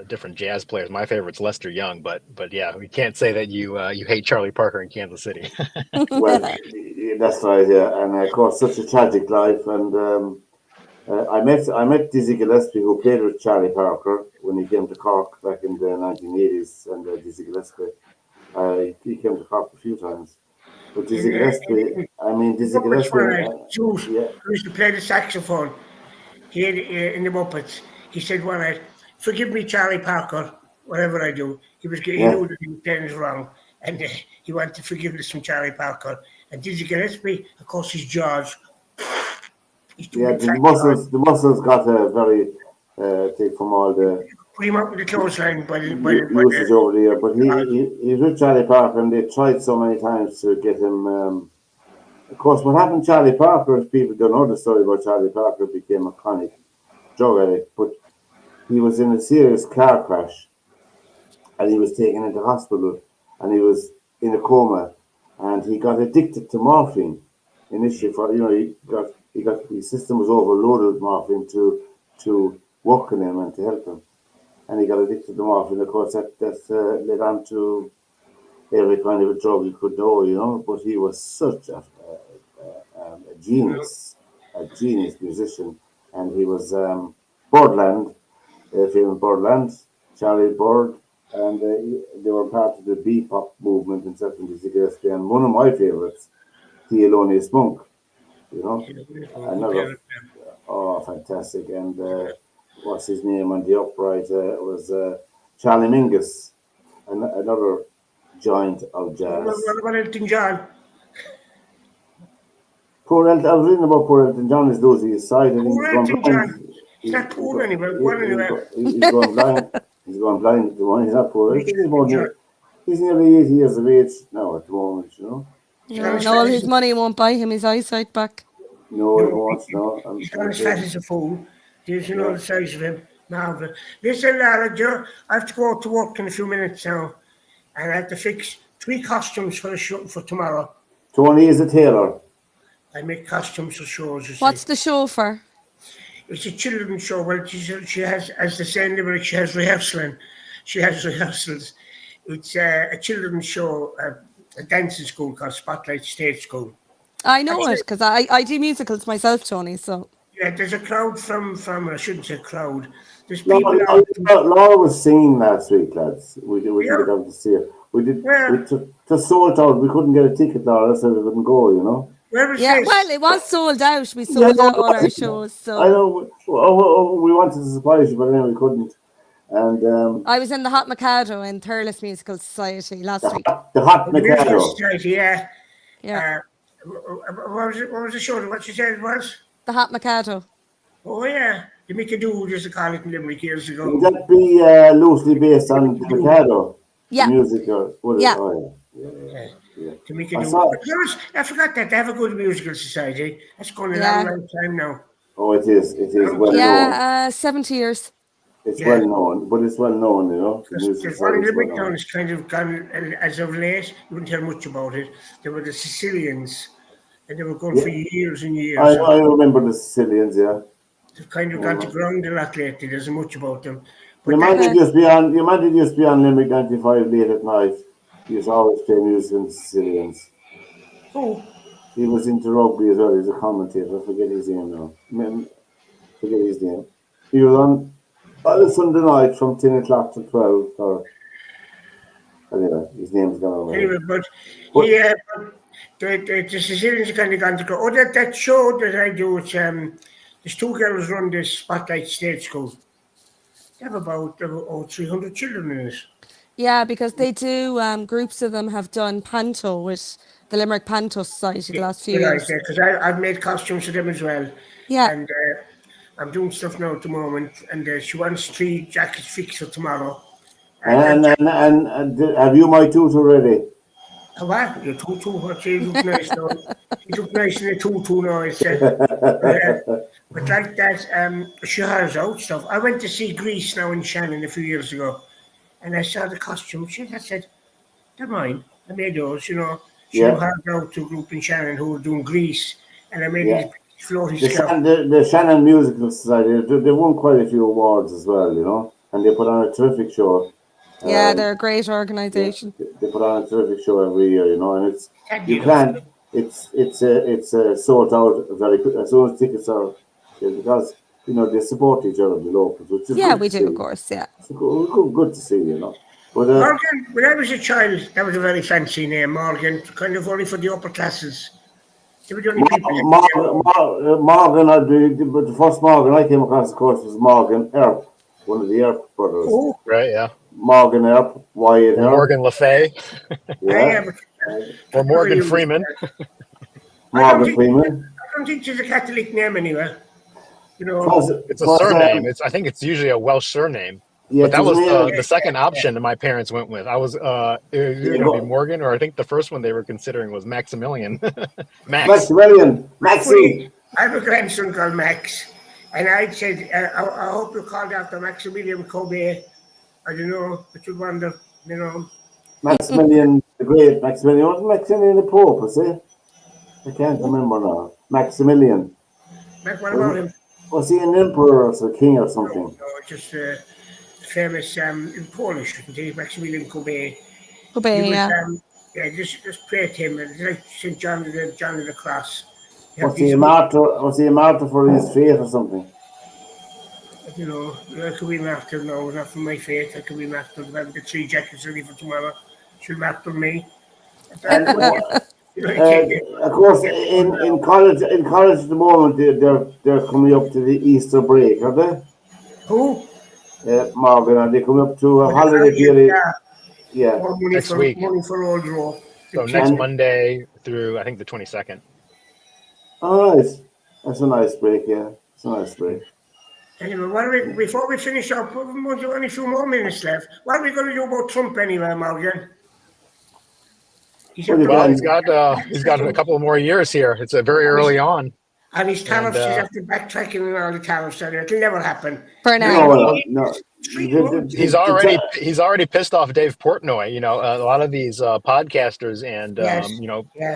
different jazz players, my favorite's Lester Young. But yeah, we can't say that you hate Charlie Parker in Kansas City. Well, that's right. Yeah, and of course, such a tragic life. And I met Dizzy Gillespie, who played with Charlie Parker when he came to Cork back in the 1980s. And Dizzy Gillespie, he came to Cork a few times. But Dizzy Gillespie, Dizzy Gillespie. Who used to play the saxophone. He had in the Muppets. He said one night, "Forgive me, Charlie Parker, whatever I do." He knew that he was playing it wrong. and he wanted forgiveness from Charlie Parker. And did he get it? Of course, his jaws. The muscles got very thick from all the. Put him up with the clothesline usage over the year, but he's with Charlie Parker, and they tried so many times to get him. Of course, what happened to Charlie Parker, if people don't know the story about Charlie Parker, became a chronic drug addict, but he was in a serious car crash, and he was taken into hospital, and he was in a coma, and he got addicted to morphine initially. His system was overloaded with morphine to work on him and to help him. And he got addicted to morphine. Of course, that led on to every kind of a drug you could know, But he was such a genius musician. And he was Birdland, famous Birdland, Charlie Bird, and they were part of the bebop movement in 70s. And one of my favorites, Thelonious Monk, another, fantastic. And what's his name on the upright? Was Charlie Mingus, another giant of jazz. What about Elton John? Poor Elton, I was reading about poor Elton John is losing his sight. Poor Elton John. He's not poor anymore. He's going blind. He's going blind at the moment. He's not poor. He's nearly 80 years of age now at the moment, No, and all his money won't buy him his eyesight back. No, it won't, no. He's gone as fat as a fool. There's the size of him. Marvellous. Listen, Lara, Joe, I have to go out to work in a few minutes now, and I have to fix 3 costumes for the show for tomorrow. Tony is a tailor. I make costumes for shows. What's the show for? It's a children's show. Well, she has, as they say in Limerick, she has rehearsals. It's a children's show, a dancing school called Spotlight Stage School. I know it, because I do musicals myself, Tony, so... Yeah, there's a crowd from I shouldn't say crowd. There's people. Laura was singing last week, lads. We didn't get out to see her. We just sold out. We couldn't get a ticket, Laura, so we wouldn't go, Where was this? Well, it was sold out. We sold out all our shows. So I know. We wanted to surprise you, but then we couldn't. And I was in the Hot Mikado in Thurles Musical Society last week. The Hot Mikado. Society, yeah. What was the show? What you said it was? The Hot Mikado. Oh, yeah. The Mikado, just to call it in Limerick years ago. Would that be loosely based on the Mikado? Yeah. Musical? Yeah. Yeah. To Mikado. I forgot that they have a good musical society. That's going a long time now. Oh, it is. It is well known. 70 years. It's well known, but it's well known, There's one in Limerick now that's kind of gone, as of late, you wouldn't hear much about it. There were the Sicilians. And they were going for years and years. I remember the Sicilians, yeah. They've kind of gone to ground a lot lately. There isn't much about them. But you might just be on Limerick 95 late at night. He was always playing music in the Sicilians. Oh. He was into rugby as well. He's a commentator. I forget his name now. He was on a Sunday night from 10 o'clock to 12. Anyway, his name's gone away. Anyway, but the Sicilians are kind of gone to go. Oh, that show that I do, it's, there's 2 girls run this Spotlight Stage School. They have about 300 children in it. Yeah, because they do, groups of them have done panto with the Limerick Panto Society the last few years. Right, because I've made costumes for them as well. Yeah. And I'm doing stuff now at the moment, and she wants 3 jackets fixed for tomorrow. And have you my tutu ready? What? Your tutu? You look nice now. You look nice in a tutu now, but like that, she has out stuff. I went to see Greece now in Shannon a few years ago, and I saw the costumes. I said, they're mine. I made those, She had out to a group in Shannon who were doing Greece, and I made these floaty stuff. The Shannon Musical Society, they won quite a few awards as well, and they put on a terrific show. Yeah, they're a great organisation. They put on a terrific show every year, and it's sold out very quick as soon as tickets are, because they support each other, the locals. Which is we do, of course. Yeah, it's good to see, But Morgan, when I was a child, that was a very fancy name, Morgan, kind of only for the upper classes. They were the only people. Morgan, the first Morgan I came across, of course, was Morgan Earp, one of the Earp brothers. Oh, right, yeah. Morgan Earp, Wyatt Or Earp. Morgan Le Fay. Yeah. Or Morgan Freeman. Morgan Freeman. I don't think it's a Catholic name anyway. You know, it's a surname. I think it's usually a Welsh surname. Yeah, but that was the second option that my parents went with. I was it was going to be Morgan, or I think the first one they were considering was Maximilian. Maximilian. Maxie. I have a grandson called Max, and I said, I hope you called after Maximilian Kobe. I don't know, but you wonder, you know. Maximilian the Great. Maximilian. Wasn't Maximilian the Pope, is it? I can't remember now. Maximilian. What about him? Was he an emperor or a king or something? No, just famous in Polish, Maximilian Kobe. Kobe, was, yeah. Just pray to him. It's like St. John of the Cross. Was he a martyr? Was he a martyr for his faith or something? You know, I could be martyred now, not for my faith. I could be martyred. I've got the 3 jackets ready for tomorrow. She'll martyr me. Of course, in college at the moment, they're coming up to the Easter break, are they? Who? Morgan, are they coming up to a holiday period? Yeah. Next week. Money for all draw. So next Monday through, I think, the 22nd. All right. That's a nice break, yeah. It's a nice break. Anyway, before we finish up, we've only a few more minutes left. What are we going to do about Trump anyway, Morgan? He's got a couple more years here. It's very early on. And his tariffs, he's after backtracking and all the tariffs. It'll never happen. For now. No. He's already pissed off Dave Portnoy. You know, a lot of these podcasters and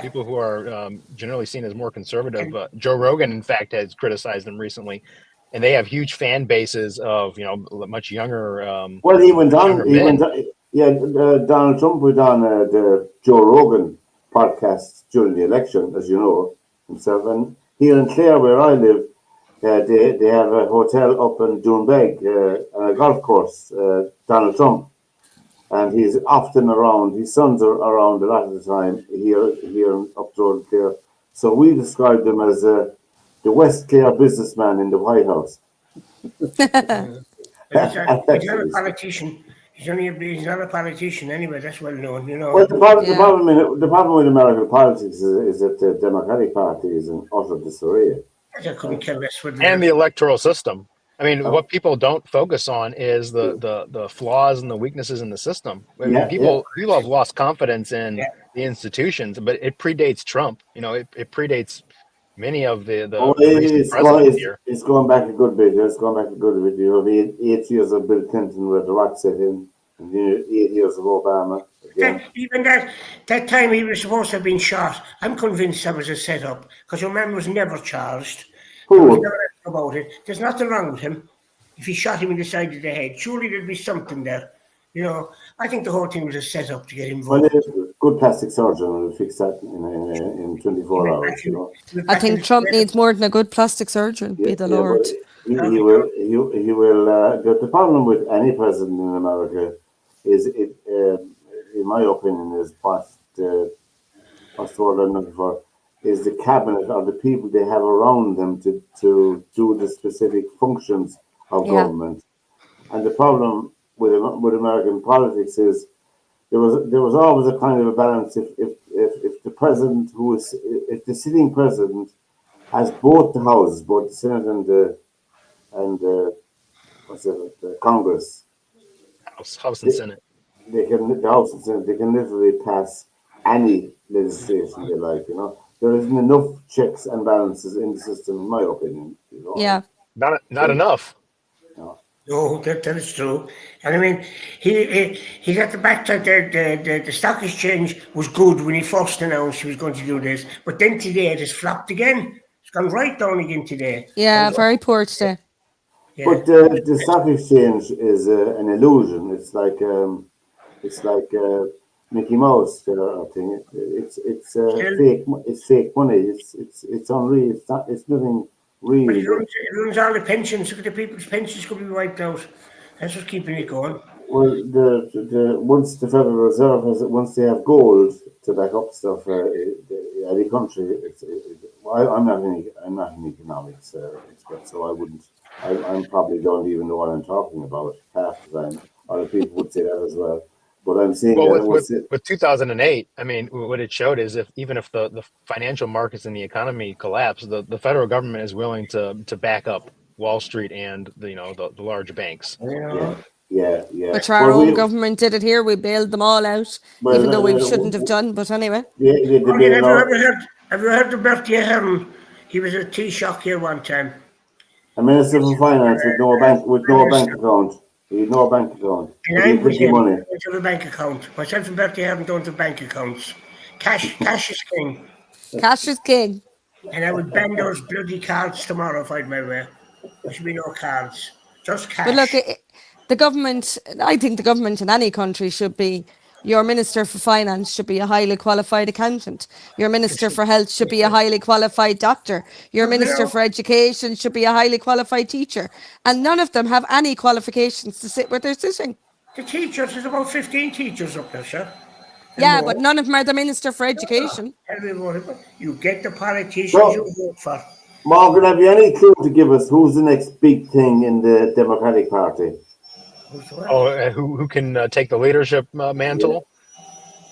people who are generally seen as more conservative. Joe Rogan, in fact, has criticized them recently, and they have huge fan bases of much younger. Well, he went on. Donald Trump went on the Joe Rogan podcast during the election, as you know himself. And here in Clare, where I live, they have a hotel up in Doonbeg, a golf course. Donald Trump, and he's often around. His sons are around a lot of the time here up toward Clare. So we described him as the West Clare businessman in the White House. He's not a politician. He's not a politician anyway. That's well known, you know. Well, the problem with American politics is that the Democratic Party is in utter disarray. I couldn't care less what. And the electoral system. I mean, what people don't focus on is the flaws and the weaknesses in the system. I mean, people have lost confidence in the institutions, but it predates Trump. You know, it predates many of the recent presidents here. It's going back a good bit. It's going back a good bit. You know, 8 years of Bill Clinton with the rock set in, and 8 years of Obama. Even that time he was supposed to have been shot. I'm convinced that was a setup because your man was never charged. Who? Never about it. There's nothing wrong with him. If he shot him in the side of the head, surely there'd be something there. You know, I think the whole thing was a setup to get him voted. Well, good plastic surgeon will fix that in 24 hours. You know. I think Trump needs more than a good plastic surgeon. Be the Lord. He will. The problem with any president in America is in my opinion, is what's the word I'm looking for, is the cabinet or the people they have around them to do the specific functions of government. And the problem with American politics is there was always a kind of a balance. If the president if the sitting president has both the houses, both the Senate and the Congress, House and Senate. The House and Senate, they can literally pass any legislation they like, you know. There isn't enough checks and balances in the system, in my opinion. You know? Yeah. Not enough. No, that is true. And I mean, he got the back to the stock exchange was good when he first announced he was going to do this, but then today it has flopped again. It's gone right down again today. Yeah, very poor today. Yeah. But the stock exchange is an illusion. It's like Mickey Mouse thing. It's fake. It's fake money. It's unreal. It's nothing real. But it ruins all the pensions. Look at the people's pensions could be wiped out. That's what's keeping it going. Well, once the Federal Reserve once they have gold to back up stuff, any country. I'm not an economics expert, so I wouldn't. I probably don't even know what I'm talking about half the time. Other people would say that as well. But I'm saying Well, that with 2008, I mean, what it showed is even if the financial markets and the economy collapse, the federal government is willing to back up Wall Street and the large banks. Yeah. But our own government did it here. We bailed them all out, even though we shouldn't have done. But anyway. They have you heard of Bertie Ahern? He was a Taoiseach here one time. A Minister for Finance with no bank account. He had no bank account. And I'm with him. I don't have a bank account. Myself and Bertie Ahern don't have bank accounts. Cash is king. Cash is king. And I would ban those bloody cards tomorrow if I'd my way. There should be no cards. Just cash. But look, the government, I think the government in any country should be, your Minister for Finance should be a highly qualified accountant. Your Minister for Health should be a highly qualified doctor. Your Minister for Education should be a highly qualified teacher. And none of them have any qualifications to sit where they're sitting. The teachers, there's about 15 teachers up there, sir. Yeah, but none of them are the Minister for Education. You get the politicians you vote for. Morgan, have you any clue to give us who's the next big thing in the Democratic Party? Oh, who can take the leadership mantle?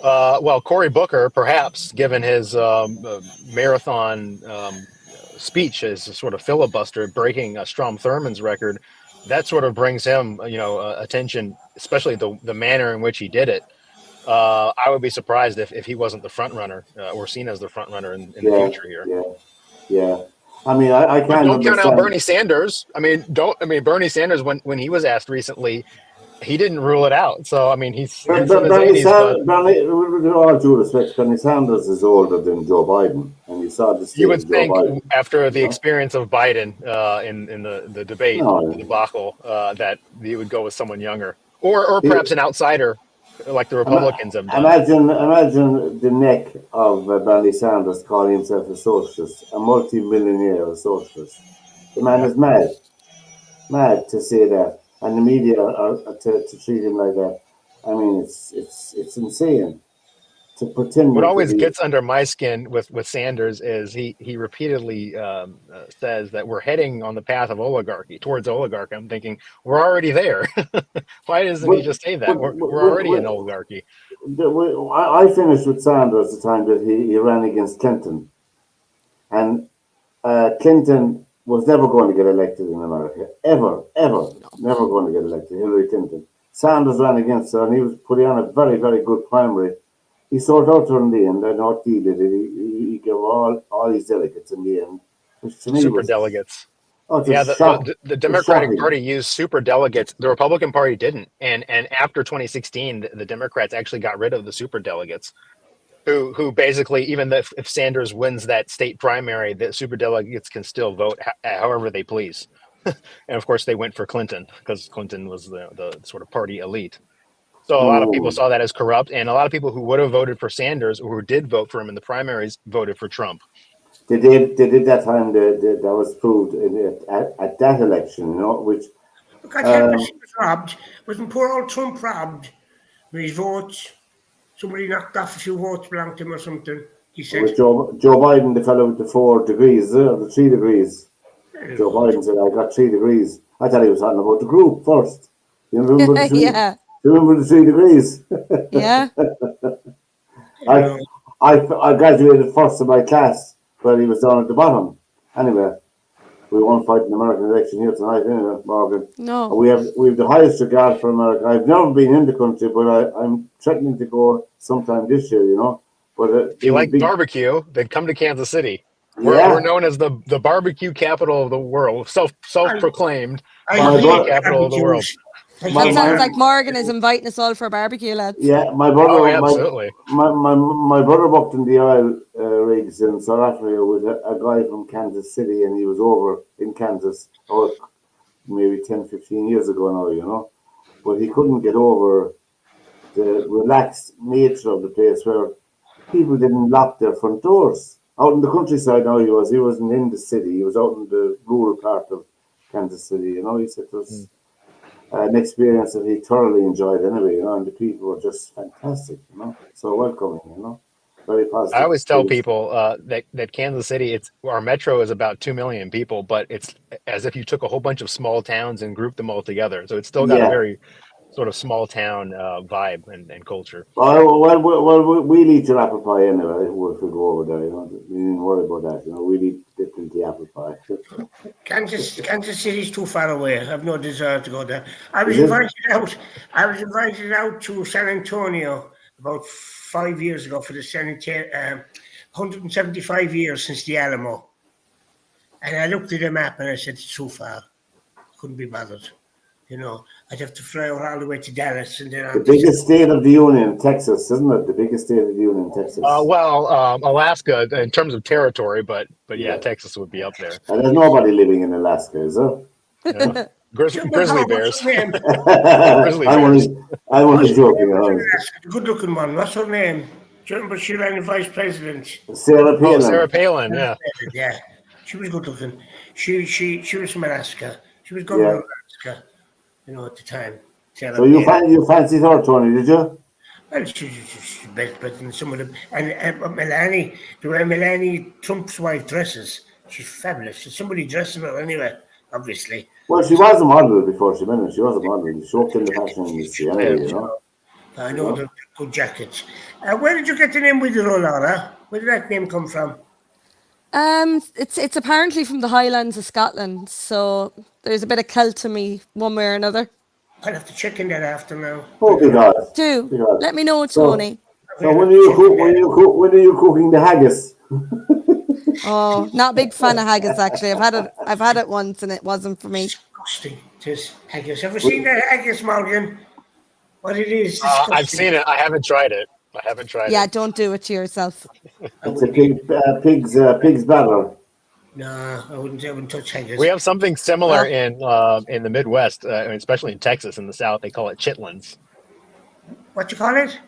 Yeah. Well, Cory Booker, perhaps, given his marathon speech, his sort of filibuster, breaking Strom Thurmond's record, that sort of brings him, attention, especially the manner in which he did it. I would be surprised if he wasn't the front runner or seen as the front runner in the future here. Yeah. I mean, I can't. Don't count out Bernie Sanders. Bernie Sanders, when he was asked recently, he didn't rule it out. So I mean, he's Bernie, with all due respect, Bernie Sanders is older than Joe Biden, and you saw this. You would think after the experience of Biden in the debate, the debacle, that he would go with someone younger, or perhaps an outsider. Like the Republicans have done. Imagine the neck of Bernie Sanders calling himself a socialist, a multi-millionaire socialist. The man is mad to say that, and the media to treat him like that. I mean, it's insane to pretend. What always gets under my skin with Sanders is he repeatedly says that we're heading on the path of towards oligarchy. I'm thinking we're already there. Why doesn't he just say that? We're already in oligarchy. I finished with Sanders the time that he ran against Clinton, and Clinton was never going to get elected in America, ever, never going to get elected. Hillary Clinton. Sanders ran against her, and he was putting on a very, very good primary. He sorted out in the end. I know what he did. He gave all his delegates in the end. Which to me super delegates. The Democratic Party used super delegates. The Republican Party didn't. And after 2016, the Democrats actually got rid of the super delegates, who basically, even if Sanders wins that state primary, the super delegates can still vote however they please. And of course, they went for Clinton because Clinton was the sort of party elite. So a lot of people saw that as corrupt, and a lot of people who would have voted for Sanders or who did vote for him in the primaries voted for Trump. They did that time. That was proved at that election, which. Look, I was robbed. Wasn't poor old Trump robbed with his votes? Somebody knocked off a few votes belonged to him or something. He said. With Joe Biden, the fellow with the 4 degrees, the 3 degrees. Joe Biden said, "I got 3 degrees." I thought he was talking about the group first. You remember the 3? Yeah. Remember the 3 degrees? Yeah. I graduated first in my class, but he was down at the bottom. Anyway, we won't fight an American election here tonight, anyway, Morgan. No. We have the highest regard for America. I've never been in the country, but I'm threatening to go sometime this year, But if you like barbecue, then come to Kansas City. We're known as the barbecue capital of the world, self-proclaimed barbecue capital of the world. It sounds like Morgan is inviting us all for a barbecue, lads. Yeah, my brother. Oh, absolutely. My brother worked in the oil rigs in South Africa with a guy from Kansas City, and he was over in Kansas, maybe 10, 15 years ago now, But he couldn't get over the relaxed nature of the place where people didn't lock their front doors. Out in the countryside now he wasn't in the city, he was out in the rural part of Kansas City, He said it was an experience that he thoroughly enjoyed anyway, and the people were just fantastic, so welcoming, very positive. I always tell people that Kansas City, our metro is about 2 million people, but it's as if you took a whole bunch of small towns and grouped them all together. So it's still got a very sort of small town vibe and culture. Well, we'll eat your apple pie anyway. If we go over there, you know, you needn't worry about that. You know, we'll eat plenty apple pie. Kansas City's too far away. I've no desire to go there. I was invited out to San Antonio about 5 years ago for the 175 years since the Alamo. And I looked at the map and I said, it's too far. Couldn't be bothered. You know, I'd have to fly all the way to Dallas and then... The biggest state of the Union, Texas, isn't it? The biggest state of the Union, Texas. Alaska in terms of territory, but yeah, Texas would be up there. And there's nobody living in Alaska, is there? Yeah. Grizzly bears. I'm only joking. Good-looking one. What's her name? Do you remember she ran the vice president? Sarah Palin. Oh, Sarah Palin, yeah. Yeah, she was good-looking. She was from Alaska. She was governor of Alaska. You know, at the time. So you fancied her, Tony, did you? Well, she's better than some of them. And Melanie, the way Melanie Trump's wife dresses, she's fabulous. She's somebody dressing her anyway, obviously. Well, she was a model before she went in. She was a model. She worked in the fashion industry anyway, you know. I know they're good jackets. Where did you get the name Witherow, Laura? Where did that name come from? It's apparently from the Highlands of Scotland, so there's a bit of Celt to me, one way or another. I'll have to check in that after now. Oh, God. Let me know, Tony. So when are you cooking the haggis? Oh, not a big fan of haggis actually. I've had it once and it wasn't for me. Disgusting. It is haggis. Ever seen that haggis, Morgan? What it is? I've seen it. I haven't tried it. Yeah, don't do it to yourself. It's a pig's batter. No, I wouldn't touch haggis. We have something similar in the Midwest, especially in Texas, in the South. They call it chitlins. What you call it?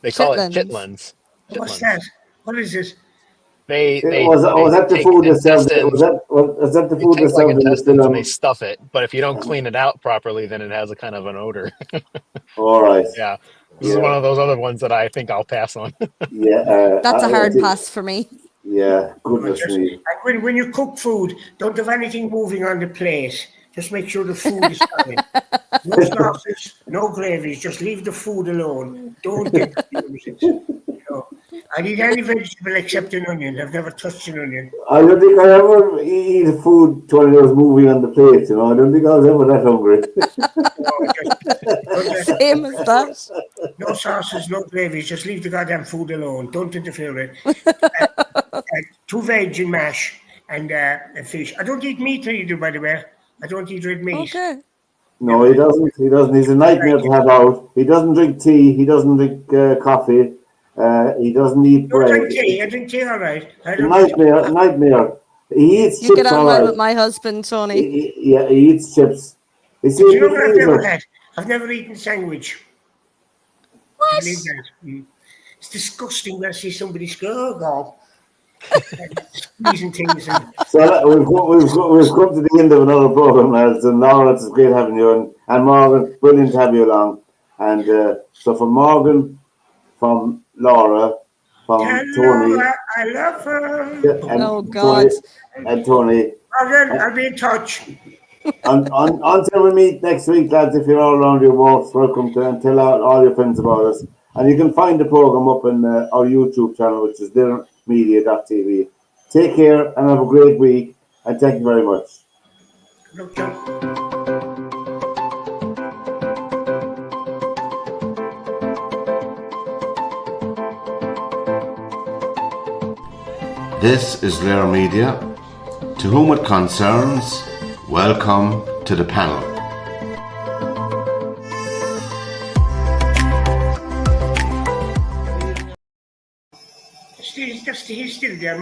They call it chitlins. What's that? What is it? Was that the food that served? Was that the food that served in the film? And they stuff it, but if you don't clean it out properly, then it has a kind of an odor. All right. Yeah. This is one of those other ones that I think I'll pass on. That's a hard pass for me. Yeah, goodness me. When you cook food, don't have anything moving on the plate. Just make sure the food is fine. No sauces, no gravies. Just leave the food alone. Don't get confused. I eat any vegetable except an onion. I've never touched an onion. I don't think I ever eat food when it was moving on the plate, you know. I don't think I was ever that hungry. Same as that. No sauces, no gravies. Just leave the goddamn food alone. Don't interfere with it. 2 veg and mash and fish. I don't eat meat either, by the way. I don't eat red meat. Okay. No, he doesn't. He's a nightmare to have out. He doesn't drink tea. He doesn't drink coffee. He doesn't eat bread. I drink tea, all right. Nightmare. He eats chips. You get on well with my husband, Tony. He eats chips. You know what I've never had? I've never eaten sandwich. What? It's disgusting when I see somebody go. Squeezing things. So we've come to the end of another program, lads. And Laura, it's great having you, and Morgan, brilliant to have you along. And so from Morgan, from Laura, from Tony. I love her. And oh God. And Tony. Morgan, I'll be in touch. Until we meet next week, lads, if you're all around your walks, welcome to and tell all your friends about us. And you can find the program up on our YouTube channel, which is dinnermedia.tv. Take care and have a great week, and thank you very much. This is Rare Media. To whom it concerns, welcome to the panel. He's still there.